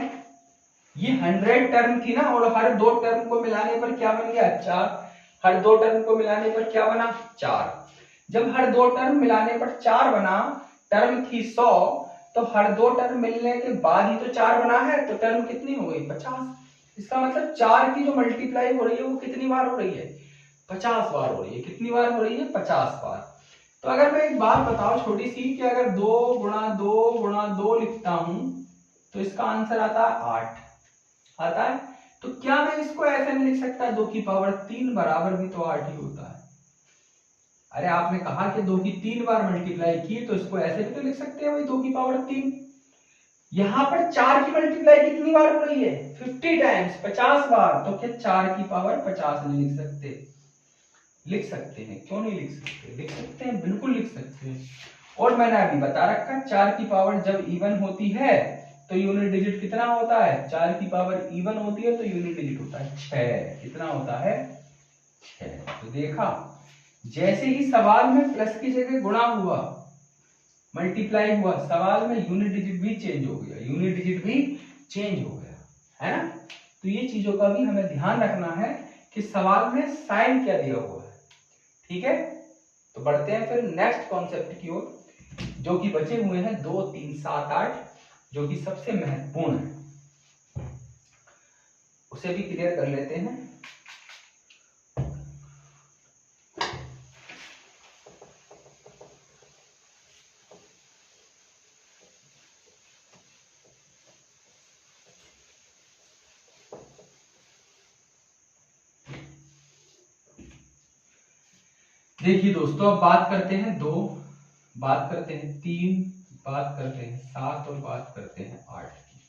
ये 100 टर्म थी ना, और हर 2 टर्म को मिलाने पर क्या बन गया? 4। हर 2 टर्म को मिलाने पर क्या बना? 4। जब हर 2 टर्म मिलाने पर 4 बना, टर्म थी 100, तो हर 2 टर्म मिलने के बाद ही तो 4 बना है, तो टर्म कितनी हो गई? 50। इसका मतलब 4 की जो मल्टीप्लाई हो रही है वो कितनी बार हो रही है? 50 बार हो रही है। कितनी बार हो रही है? 50 बार। तो अगर मैं एक बात बताऊं छोटी सी, कि अगर 2 गुणा 2 गुणा 2 लिखता हूं तो इसका आंसर आता है 8 आता है। तो क्या मैं इसको ऐसे नहीं लिख सकता 2 की पावर 3 बराबर भी तो 8 ही होता है? अरे आपने कहा कि 2 की 3 बार मल्टीप्लाई की, तो इसको ऐसे भी तो लिख सकते हैं भाई 2 की पावर 3। यहां पर 4 की मल्टीप्लाई कितनी बार हो रही है? 50 टाइम्स, 50 बार। तो क्या 4 की पावर 50 नहीं लिख सकते? लिख सकते हैं। क्यों नहीं लिख सकते? लिख सकते हैं, बिल्कुल लिख सकते हैं। और मैंने अभी बता रखा, 4 की पावर जब इवन होती है तो यूनिट डिजिट कितना होता है? 4 की पावर इवन होती है तो यूनिट डिजिट होता है 6। कितना होता है? 6। तो देखा, जैसे ही सवाल में प्लस की जगह गुणा हुआ, मल्टीप्लाई हुआ, सवाल में यूनिट डिजिट भी चेंज हो गया, यूनिट डिजिट भी चेंज हो गया, है ना। तो ये चीजों का भी हमें ध्यान रखना है कि सवाल में साइन क्या दिया हुआ है। ठीक है। तो बढ़ते हैं फिर नेक्स्ट कॉन्सेप्ट की ओर, जो कि बचे हुए हैं 2, 3, 7, 8, जो कि सबसे महत्वपूर्ण है, उसे भी क्लियर कर लेते हैं। देखिए दोस्तों, अब बात करते हैं 2, बात करते हैं 3, बात करते हैं 7 और बात करते हैं 8 की।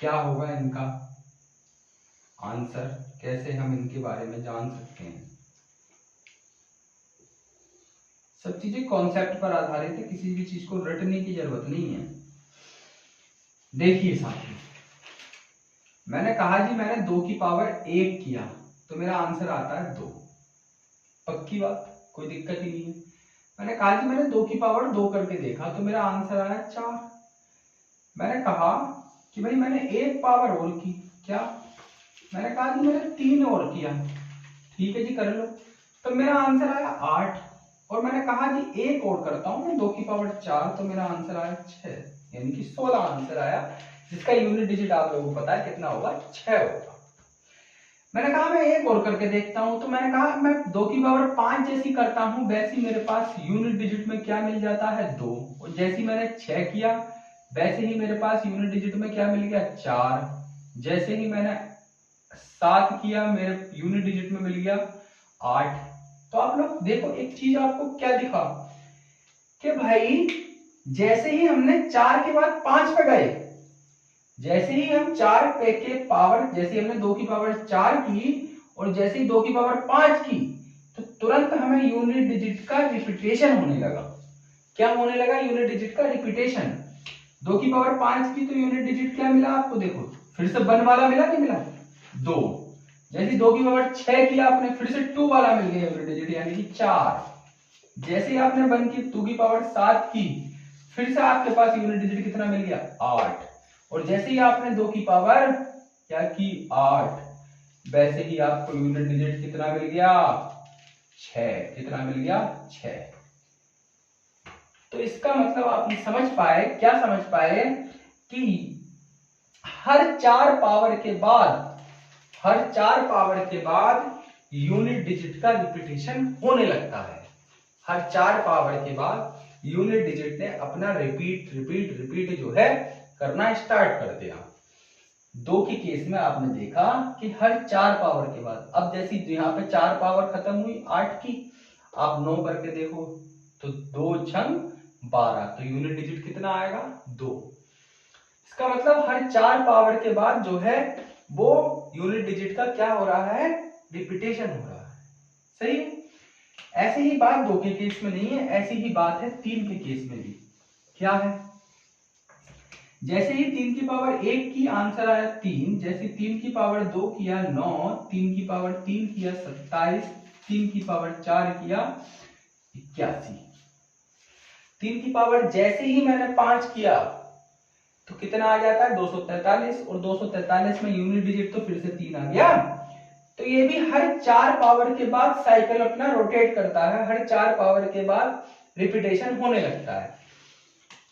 क्या होगा इनका आंसर, कैसे हम इनके बारे में जान सकते हैं। सब चीजें कॉन्सेप्ट पर आधारित है, किसी भी चीज को रटने की जरूरत नहीं है। देखिए साथियों, मैंने कहा जी मैंने 2 की पावर 1 किया तो मेरा आंसर आता है 2। पक्की बात, कोई दिक्कत ही नहीं है। मैंने कहा जी मैंने 2 की पावर 2 करके देखा तो मेरा आंसर आया 4। मैंने कहा कि भाई मैंने 1 पावर और की, क्या? मैंने कहा जी मैंने 3 और किया, ठीक है जी कर लो, तो मेरा आंसर आया 8। और मैंने कहा जी 1 और करता हूं मैं 2 की पावर 4, तो मेरा आंसर आया 6, यानी कि 16 आंसर आया, जिसका यूनिट डिजिट आप लोगों को पता है कितना होगा? 6 होगा। मैंने कहा मैं 1 और करके देखता हूं, तो मैंने कहा मैं 2 की पावर 5 जैसी करता हूं, वैसी मेरे पास यूनिट डिजिट में क्या मिल जाता है? 2। और जैसी मैंने 6 किया वैसे ही मेरे पास यूनिट डिजिट में क्या मिल गया? 4। जैसे ही मैंने 7 किया मेरे यूनिट डिजिट में मिल गया 8। तो आप लोग देखो, एक चीज आपको क्या दिखा कि भाई जैसे ही हमने 4 के बाद 5 पे गए, जैसे ही हम 4 पे के पावर, जैसे हमने 2 की पावर 4 की और जैसे ही 2 की पावर 5 की, तो तुरंत हमें यूनिट डिजिट का रिपीटेशन होने लगा। क्या होने लगा? यूनिट डिजिट का रिपीटेशन। 2 की पावर 5 की तो यूनिट डिजिट क्या मिला आपको? देखो फिर से 1 वाला मिला, नहीं मिला? 2। जैसे 2 की पावर 6 किया आपने, फिर से 2 वाला मिल गया यूनिट डिजिट, यानी कि 4। जैसे ही आपने 1 की 2 की पावर 7 की, फिर से आपके पास यूनिट डिजिट कितना मिल गया? 8। और जैसे ही आपने 2 की पावर क्या की? 8, वैसे ही आपको यूनिट डिजिट कितना मिल गया? 6। कितना मिल गया? 6। तो इसका मतलब आप ये समझ पाए, क्या समझ पाए कि हर 4 पावर के बाद, हर 4 पावर के बाद यूनिट डिजिट का रिपीटेशन होने लगता है। हर 4 पावर के बाद यूनिट डिजिट ने अपना रिपीट रिपीट रिपीट जो है करना स्टार्ट कर दिया। 2 के केस में आपने देखा कि हर 4 पावर के बाद, अब जैसी यहाँ पे 4 पावर खत्म हुई 8 की, आप 9 करके देखो तो 2 छंग 12, तो यूनिट डिजिट कितना आएगा? 2। इसका मतलब हर 4 पावर के बाद जो है वो यूनिट डिजिट का क्या हो रहा है? रिपीटेशन हो रहा है। सही है? ऐसी ही बात 2 के केस में नहीं है, ऐसी ही बात है 3 के केस में भी। क्या है? जैसे ही 3 की पावर 1 की, आंसर आया 3। जैसे 3 की पावर 2 किया 9, 3 की पावर 3 किया 27, 3 की पावर 4 किया 81। 3 की पावर जैसे ही मैंने 5 किया तो कितना आ जाता है? 243, और 243 में यूनिट डिजिट तो फिर से 3 आ गया। तो ये भी हर 4 पावर के बाद साइकिल अपना रोटेट करता है, हर 4 पावर के बाद रिपीटेशन होने लगता है।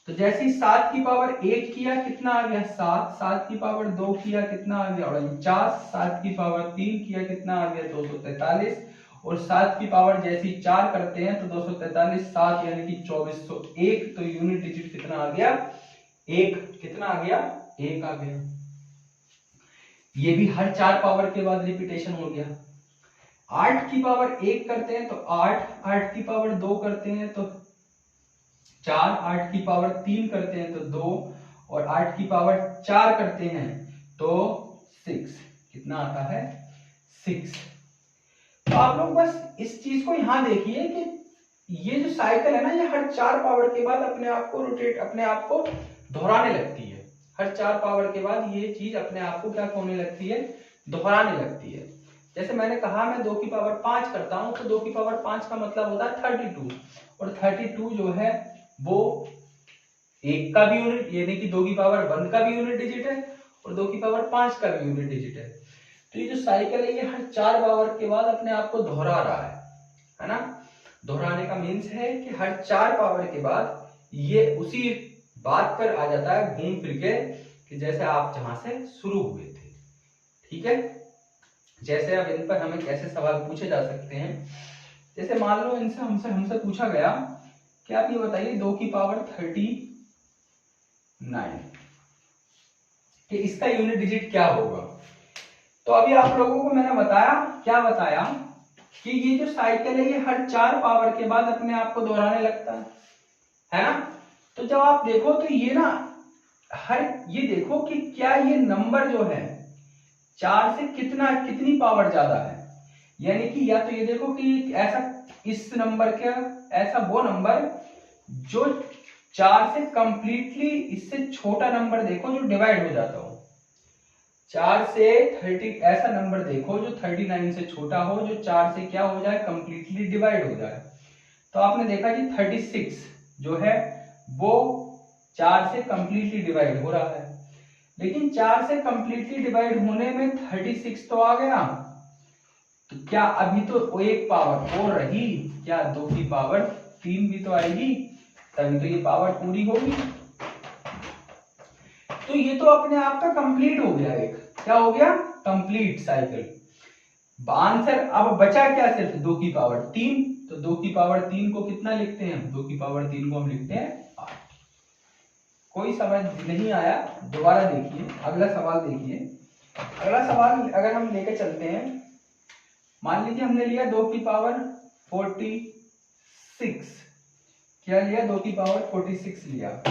तो जैसे ही 7 की पावर 1 किया कितना आ गया? 7। 7 की पावर 2 किया कितना आ गया? 49। 7 की पावर 3 किया कितना आ गया? 243। और 7 की पावर जैसे ही 4 करते हैं तो 243 7 यानी कि 2401। तो यूनिट डिजिट कितना आ गया? 1। कितना आ गया? 1 आ गया। ये भी हर 4 पावर के बाद रिपीटेशन हो गया। 8 की पावर 1 करते हैं तो 8, 8 की पावर 2 करते हैं तो 4, 8 की पावर 3 करते हैं तो 2, और 8 की पावर 4 करते हैं तो 6। कितना आता है? 6। तो आप लोग बस इस चीज को यहां देखिए कि ये जो साइकिल है ना, ये हर 4 पावर के बाद अपने आप को रोटेट, अपने आप को दोहराने लगती है। हर 4 पावर के बाद ये चीज अपने आप को क्या होने लगती है? दोहराने लगती है। जैसे मैंने कहा मैं 2 की पावर 5 करता हूं तो 2 की पावर 5 का मतलब होता है 32, और 32 जो है वो 1 का भी यूनिट, यानी कि 2 की पावर 1 का भी यूनिट डिजिट है और 2 की पावर 5 का भी यूनिट डिजिट है। तो ये जो साइकिल है ये हर 4 पावर के बाद अपने आप को दोहरा रहा है ना? दोहराने का मीन्स है कि हर 4 पावर के बाद ये उसी बात पर आ जाता है घूम फिर के, कि जैसे आप जहां से शुरू हुए थे। ठीक है? जैसे अब इन पर हमें कैसे सवाल पूछे जा सकते हैं, जैसे मान लो इनसे हमसे हमसे पूछा गया कि आप ये बताइए 2 की पावर 39 कि इसका यूनिट डिजिट क्या होगा। तो अभी आप लोगों को मैंने बताया, क्या बताया, कि ये जो साइकिल है ये हर 4 पावर के बाद अपने आप को दोहराने लगता है ना? तो जब आप देखो तो ये ना ये देखो कि क्या ये नंबर जो है 4 से कितनी पावर ज्यादा है, यानी कि या तो ये देखो कि ऐसा इस नंबर का ऐसा वो नंबर जो 4 से कंप्लीटली इससे छोटा नंबर देखो जो डिवाइड हो जाता हो। 4 से 30 ऐसा नंबर देखो जो 39 से छोटा हो, जो 4 से क्या हो जाए? कंप्लीटली डिवाइड हो जाए। तो आपने देखा कि 36 जो है वो 4 से कंप्लीटली डिवाइड हो रहा है, लेकिन 4 से कंप्लीटली डिवाइड होने में 36 तो आ गया, तो क्या अभी तो एक पावर और रही? क्या 2 की पावर 3 भी तो आएगी, तभी तो ये पावर पूरी होगी। तो ये तो अपने आप का कंप्लीट हो गया, एक क्या हो गया? Complete cycle. आंसर अब बचा क्या? सिर्फ 2 की पावर 3। तो 2 की पावर 3 को कितना लिखते हैं? 2 की पावर 3 को हम लिखते हैं 8। कोई समझ नहीं आया? दोबारा देखिए, अगला सवाल देखिए। अगला सवाल अगर हम लेके चलते हैं, मान लीजिए हमने लिया 2 की पावर 46। क्या लिया? 2 की पावर 46 लिया।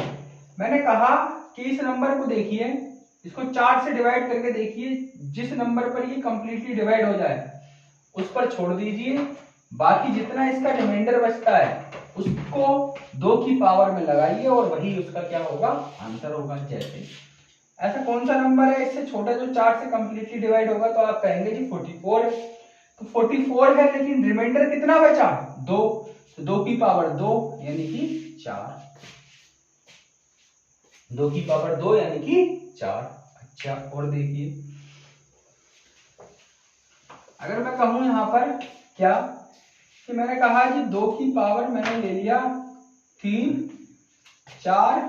मैंने कहा कि इस नंबर को देखिए, इसको 4 से डिवाइड करके देखिए, जिस नंबर पर ये कंप्लीटली डिवाइड हो जाए उस पर छोड़ दीजिए, बाकी जितना इसका रिमाइंडर बचता है उसको 2 की पावर में लगाइए और वही उसका क्या होगा, आंसर होगा। जैसे ऐसा कौन सा नंबर है इससे छोटा जो 4 से कंप्लीटली डिवाइड होगा, तो आप कहेंगे जी 44 है। तो 44 है लेकिन रिमाइंडर कितना बचा, 2, तो 2 की पावर 2 यानी कि 4, 2 की पावर 2 यानी कि 4। अच्छा, और देखिए अगर मैं कहूं यहां पर क्या कि मैंने कहा कि 2 की पावर मैंने ले लिया 3, 4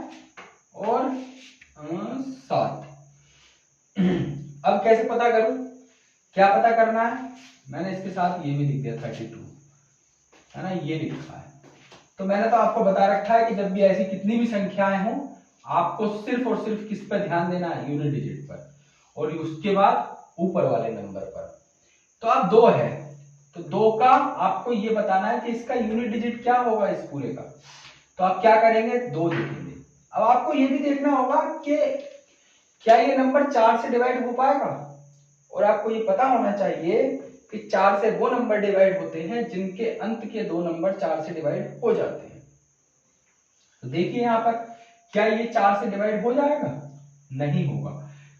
और 7। अब कैसे पता करूं, क्या पता करना है, मैंने इसके साथ ये भी लिख दिया 32 है ना, ये लिखा है। तो मैंने तो आपको बता रखा है कि जब भी ऐसी कितनी भी संख्याएं हों, आपको सिर्फ और सिर्फ किस पर ध्यान देना है, यूनिट डिजिट पर, और उसके बाद ऊपर वाले नंबर पर। तो अब 2 है, तो 2 का आपको ये बताना है कि इसका यूनिट डिजिट क्या होगा इस पूरे का। तो आप क्या करेंगे, 2 लिखेंगे। अब आपको ये भी देखना होगा कि क्या ये नंबर 4 से डिवाइड हो पाएगा, और आपको ये पता होना चाहिए कि 4 से वो नंबर डिवाइड होते हैं जिनके अंत के 2 नंबर 4 से डिवाइड हो जाते हैं। तो देखिए यहां पर क्या ये 4 से डिवाइड हो जाएगा, नहीं होगा,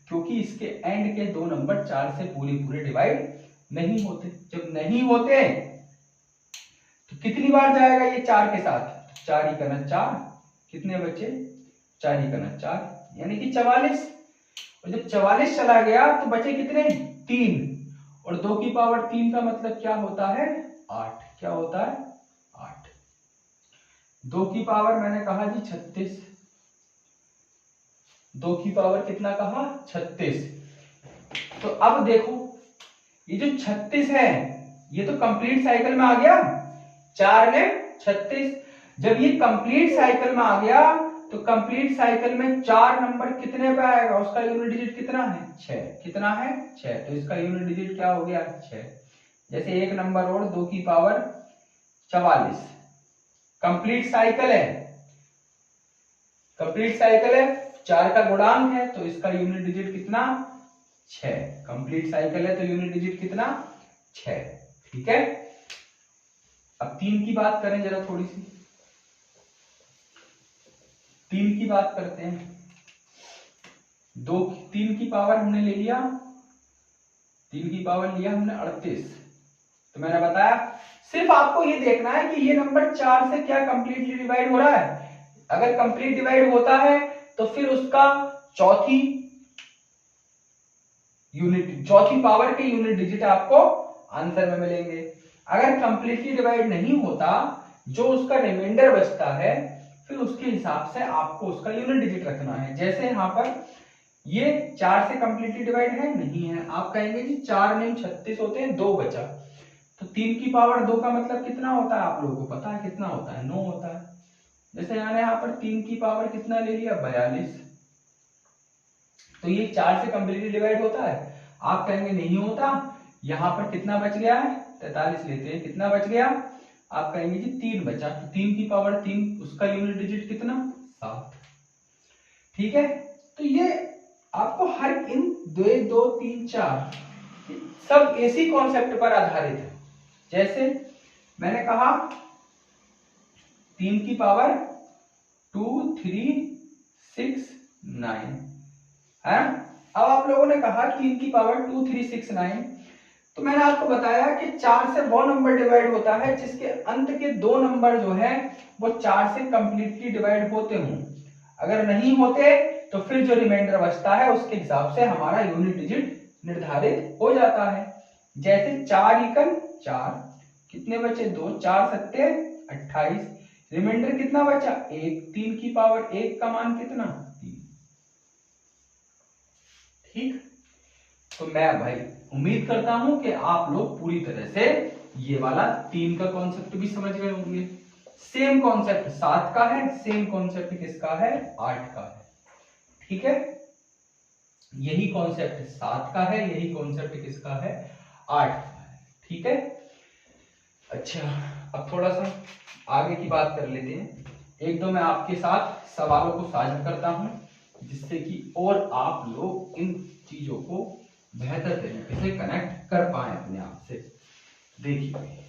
क्योंकि इसके एंड के 2 नंबर 4 से पूरे डिवाइड नहीं होते। जब नहीं होते तो कितनी बार जाएगा ये 4 के साथ, 4 ही करना 4, कितने बचे, 4 ही करना 4 यानी कि 44। और जब 44 चला गया तो बचे कितने, 3, और 2 की पावर 3 का मतलब क्या होता है, 8। क्या होता है, 8। 2 की पावर मैंने कहा जी 36, 2 की पावर कितना कहा, 36। तो अब देखो ये जो 36 है ये तो कंप्लीट साइकिल में आ गया, 4 ने 36। जब ये कंप्लीट साइकिल में आ गया तो कंप्लीट साइकिल में 4 नंबर कितने पे आएगा, उसका यूनिट डिजिट कितना है, 6। कितना है, 6। तो इसका यूनिट डिजिट क्या हो गया, 6। जैसे एक नंबर और 2 की पावर 44, कंप्लीट साइकिल है, कंप्लीट साइकिल है, 4 का गुणांक है, तो इसका यूनिट डिजिट कितना, 6। कंप्लीट साइकिल है तो यूनिट डिजिट कितना, 6। ठीक है। अब 3 की बात करें जरा थोड़ी सी, 3 की बात करते हैं। 3 की पावर हमने ले लिया, 3 की पावर लिया हमने 38। तो मैंने बताया सिर्फ आपको ये देखना है कि ये नंबर 4 से क्या कंप्लीटली डिवाइड हो रहा है। अगर कंप्लीट डिवाइड होता है तो फिर उसका चौथी पावर के यूनिट डिजिट आपको आंसर में मिलेंगे। अगर कंप्लीटली डिवाइड नहीं होता, जो उसका रिमाइंडर बचता है, फिर उसके हिसाब से आपको उसका यूनिट डिजिट रखना है। जैसे यहाँ पर ये 4 से कंप्लीटली डिवाइड है, नहीं है, आप कहेंगे जी 4 नहीं 36 होते हैं, 2 बचा। तो 3 की पावर 2 का मतलब कितना होता है, आप लोगों को पता है कितना होता है, 9 होता है। जैसे यहाँ पर 3 की पावर कितना ले लिया, 42। तो ये 4 से कंप्लीटली डिवाइड होता है, आप कहेंगे नहीं होता। यहां पर कितना बच गया है, 43 लेते हैं, कितना बच गया, आप कहेंगे जी 3 बचा। तो 3 की पावर 3, उसका यूनिट डिजिट कितना, 7। ठीक है। तो ये आपको हर इन 2 2 3 4 सब इसी कॉन्सेप्ट पर आधारित है। जैसे मैंने कहा 3 की पावर 2 3 6 9 है। अब आप लोगों ने कहा 3 की पावर 2 3 6 9, तो मैंने आपको बताया कि 4 से वो नंबर डिवाइड होता है जिसके अंत के 2 नंबर जो है वो 4 से कंप्लीटली डिवाइड होते हों। अगर नहीं होते तो फिर जो रिमाइंडर बचता है उसके हिसाब से हमारा यूनिट डिजिट निर्धारित हो जाता है। जैसे 4 एकम 4, कितने बचे, 2, 4 सत्ते 28, रिमाइंडर कितना बचा, 1। 3 की पावर 1 का मान कितना, 3। ठीक। तो मैं भाई उम्मीद करता हूं कि आप लोग पूरी तरह से ये वाला 3 का कॉन्सेप्ट भी समझ गए होंगे। सेम कॉन्सेप्ट 7 का है, सेम कॉन्सेप्ट किसका है, 8 का है। ठीक है, यही कॉन्सेप्ट 7 का है, यही कॉन्सेप्ट किसका है, 8 का है। ठीक है। अच्छा, अब थोड़ा सा आगे की बात कर लेते हैं। एक दो मैं आपके साथ सवालों को साझा करता हूं, जिससे कि और आप लोग इन चीजों को बेहतर तरीके से कनेक्ट कर पाए अपने आप से। देखिए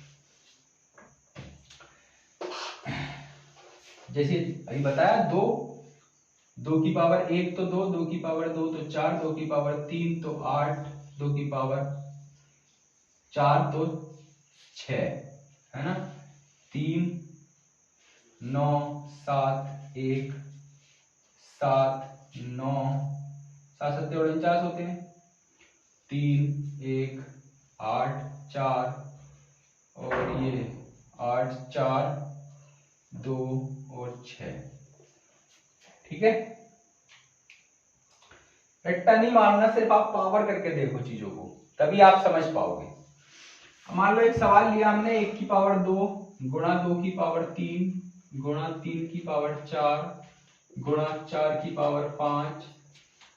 जैसे अभी बताया, 2 की पावर 1 तो 2, 2 की पावर 2 तो 4, 2 की पावर 3 तो 8, 2 की पावर 4 तो 6, है ना। 3 9 7 1 7 9 7 7 49 होते हैं। 3 1 8 4 और ये 8 4 2 और 6। ठीक है, रट्टा नहीं मारना, सिर्फ आप पावर करके देखो चीजों को, तभी आप समझ पाओगे। मान लो एक सवाल लिया हमने, 1 की पावर 2 गुणा 2 की पावर 3 गुणा 3 की पावर 4 गुणा 4 की पावर 5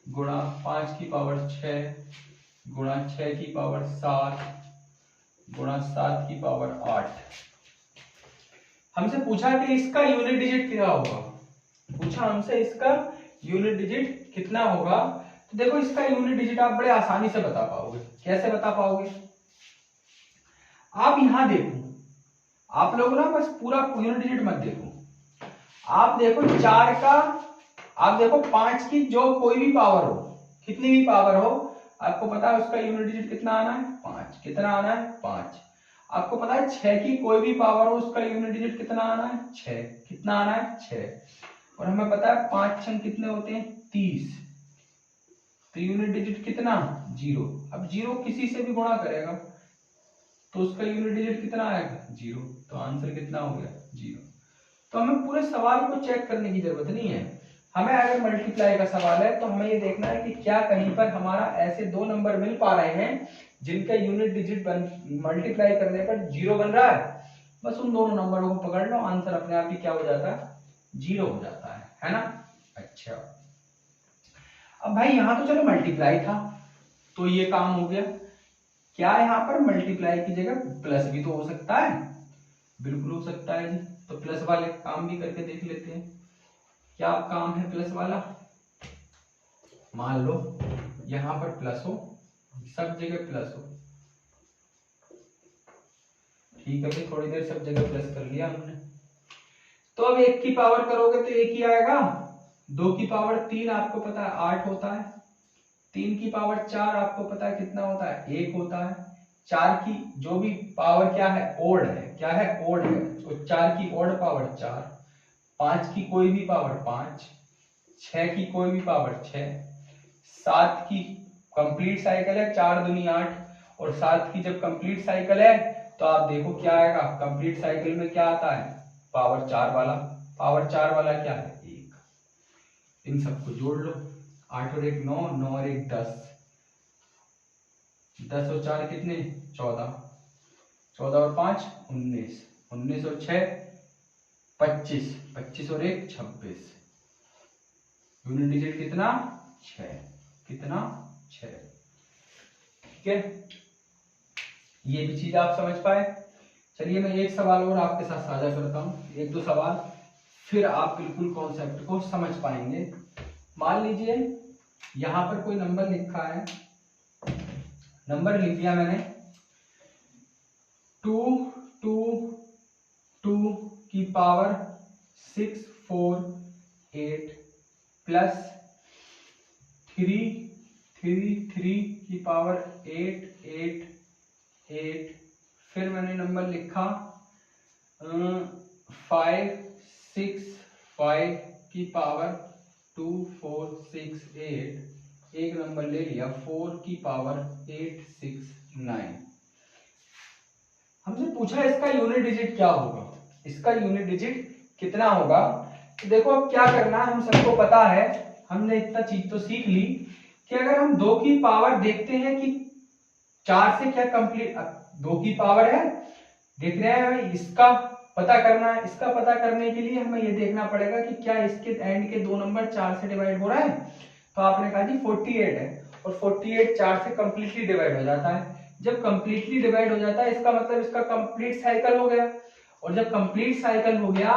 गुणा 5 की पावर 6 गुणा 6 की पावर 7 गुणा 7 की पावर 8। हमसे पूछा कि इसका यूनिट डिजिट क्या होगा, पूछा हमसे इसका यूनिट डिजिट कितना होगा। तो देखो इसका यूनिट डिजिट आप बड़े आसानी से बता पाओगे। कैसे बता पाओगे, आप यहां देखो, आप लोग ना बस पूरा यूनिट डिजिट मत देखो, आप देखो 4 का, आप देखो 5 की जो कोई भी पावर हो, कितनी भी पावर हो, आपको पता है उसका यूनिट डिजिट कितना आना है, 5। कितना आना है, 5। आपको पता है 6 की कोई भी पावर हो, उसका यूनिट डिजिट कितना आना है, 6। कितना आना है, 6। और हमें पता है 5 छंग कितने होते हैं, 30। तो यूनिट डिजिट कितना, 0। अब 0 किसी से भी गुणा करेगा तो उसका यूनिट डिजिट कितना आएगा, 0। तो आंसर कितना हो गया, 0। तो हमें पूरे सवाल को चेक करने की जरूरत नहीं है। हमें अगर मल्टीप्लाई का सवाल है तो हमें ये देखना है कि क्या कहीं पर हमारा ऐसे 2 नंबर मिल पा रहे हैं जिनका यूनिट डिजिट मल्टीप्लाई करने पर 0 बन रहा है। बस उन दोनों नंबरों को पकड़ लो, आंसर अपने आप ही क्या हो जाता है, 0 हो जाता है ना। अच्छा, अब भाई यहां तो चलो मल्टीप्लाई था तो ये काम हो गया। क्या यहाँ पर मल्टीप्लाई की जगह प्लस भी तो हो सकता है, बिल्कुल हो सकता है जी। तो प्लस वाले काम भी करके देख लेते हैं, क्या काम है प्लस वाला। मान लो यहां पर प्लस हो, सब जगह प्लस हो, ठीक है भाई, थोड़ी देर सब जगह प्लस कर लिया हमने। तो अब 1 की पावर करोगे तो 1 ही आएगा। 2 की पावर 3 आपको पता है 8 होता है। 3 की पावर 4 आपको पता है कितना होता है, 1 होता है। 4 की जो भी पावर क्या है, ओड है, क्या है, ओड है, तो 4 की ओड पावर 4। 5 की कोई भी पावर 5। 6 की कोई भी पावर 6। 7 की कंप्लीट साइकिल है, 4 दूनी 8, और 7 की जब कंप्लीट साइकिल है तो आप देखो क्या आएगा, कंप्लीट साइकिल में क्या आता है, पावर 4 वाला। पावर 4 वाला क्या है, 1। इन सबको जोड़ लो, 8 और 1 9, 9 और 1 10, 10 और 4 कितने, 14, 14 और 5 19, 19 और 6 25, 25 और 1 26। यूनिट डिजिट कितना, 6। कितना, 6। ठीक है, ये भी चीज आप समझ पाए। चलिए मैं एक सवाल और आपके साथ साझा करता हूं, 1-2 सवाल, फिर आप बिल्कुल कॉन्सेप्ट को समझ पाएंगे। मान लीजिए यहां पर कोई नंबर लिखा है, नंबर लिख दिया मैंने 2 2 2 की पावर 6 4 8 प्लस 3 3 3 की पावर 8 8 8। फिर मैंने नंबर लिखा 5 6 5 की पावर 2 4 6 8। एक नंबर ले लिया 4 की पावर 8 6 9। हमसे पूछा इसका यूनिट डिजिट क्या होगा, इसका यूनिट डिजिट कितना होगा। तो देखो अब क्या करना है, हम सबको पता है, हमने इतना चीज तो सीख ली कि अगर हम 2 की पावर देखते हैं कि 4 से क्या कंप्लीट, 2 की पावर है, देख रहे हैं, इसका पता करना है। इसका पता करने के लिए हमें ये देखना पड़ेगा कि क्या इसके एंड के 2 नंबर 4 से डिवाइड हो रहा है। तो आपने कहा जी 48 है, और 48 4 से कंप्लीटली डिवाइड हो जाता है। जब कंप्लीटली डिवाइड हो जाता है इसका मतलब इसका कंप्लीट साइकिल हो गया, और जब कंप्लीट साइकिल हो गया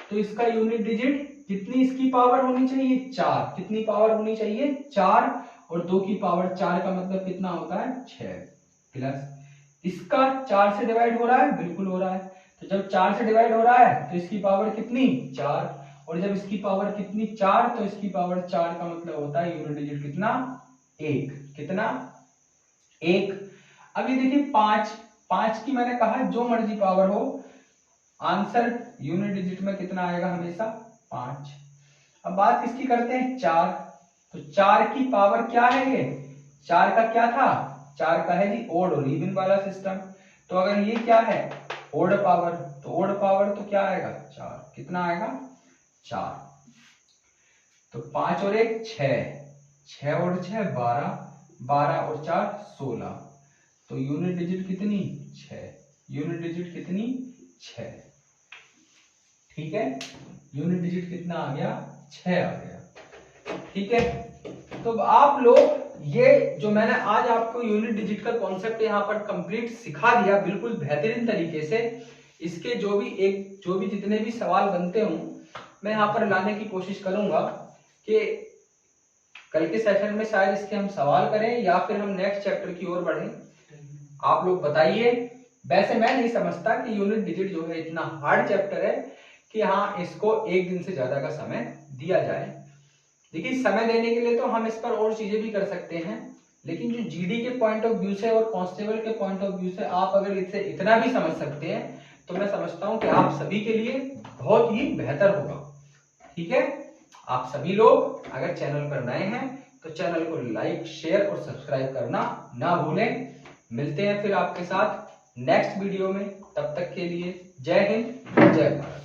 तो इसका यूनिट डिजिट कितनी इसकी पावर होनी चाहिए 4, कितनी पावर होनी चाहिए 4, और 2 की पावर 4 का मतलब कितना होता है 6, प्लस इसका 4 से डिवाइड हो रहा है, बिल्कुल हो रहा है, तो जब 4 से डिवाइड हो रहा है तो इसकी पावर कितनी 4, और जब इसकी पावर कितनी 4, तो इसकी पावर 4 का मतलब होता है यूनिट डिजिट कितना 1, कितना 1। अब ये देखिए 5 की मैंने कहा जो मर्जी पावर हो, आंसर यूनिट डिजिट में कितना आएगा हमेशा 5। अब बात किसकी करते हैं 4, तो 4 की पावर क्या है, ये 4 का क्या था, 4 का है जी ओड और इवन वाला सिस्टम, तो अगर ये क्या है ओड पावर, तो ओड पावर तो क्या आएगा 4, कितना आएगा 4, तो 5 और 1 6, 6 और 6 12, 12 और 4 16, तो यूनिट डिजिट कितनी 6, यूनिट डिजिट कितनी 6, ठीक है, यूनिट डिजिट कितना आ गया 6 आ गया, ठीक है। तो अब आप ये जो मैंने आज आपको यूनिट डिजिट का कॉन्सेप्ट यहाँ पर कंप्लीट सिखा दिया बिल्कुल बेहतरीन तरीके से, इसके जो भी जितने भी सवाल बनते हों मैं यहाँ पर लाने की कोशिश करूंगा कि कल के सेशन में शायद इसके हम सवाल करें या फिर हम नेक्स्ट चैप्टर की ओर बढ़ें, आप लोग बताइए। वैसे मैं नहीं समझता कि यूनिट डिजिट जो है इतना हार्ड चैप्टर है कि हाँ इसको एक दिन से ज्यादा का समय दिया जाए। देखिए समय देने के लिए तो हम इस पर और चीजें भी कर सकते हैं, लेकिन जो जीडी के पॉइंट ऑफ व्यू से और कांस्टेबल के पॉइंट ऑफ व्यू से आप अगर इससे इतना भी समझ सकते हैं तो मैं समझता हूं कि आप सभी के लिए बहुत ही बेहतर होगा, ठीक है। आप सभी लोग अगर चैनल पर नए हैं तो चैनल को लाइक शेयर और सब्सक्राइब करना ना भूलें। मिलते हैं फिर आपके साथ नेक्स्ट वीडियो में, तब तक के लिए जय हिंद जय भारत।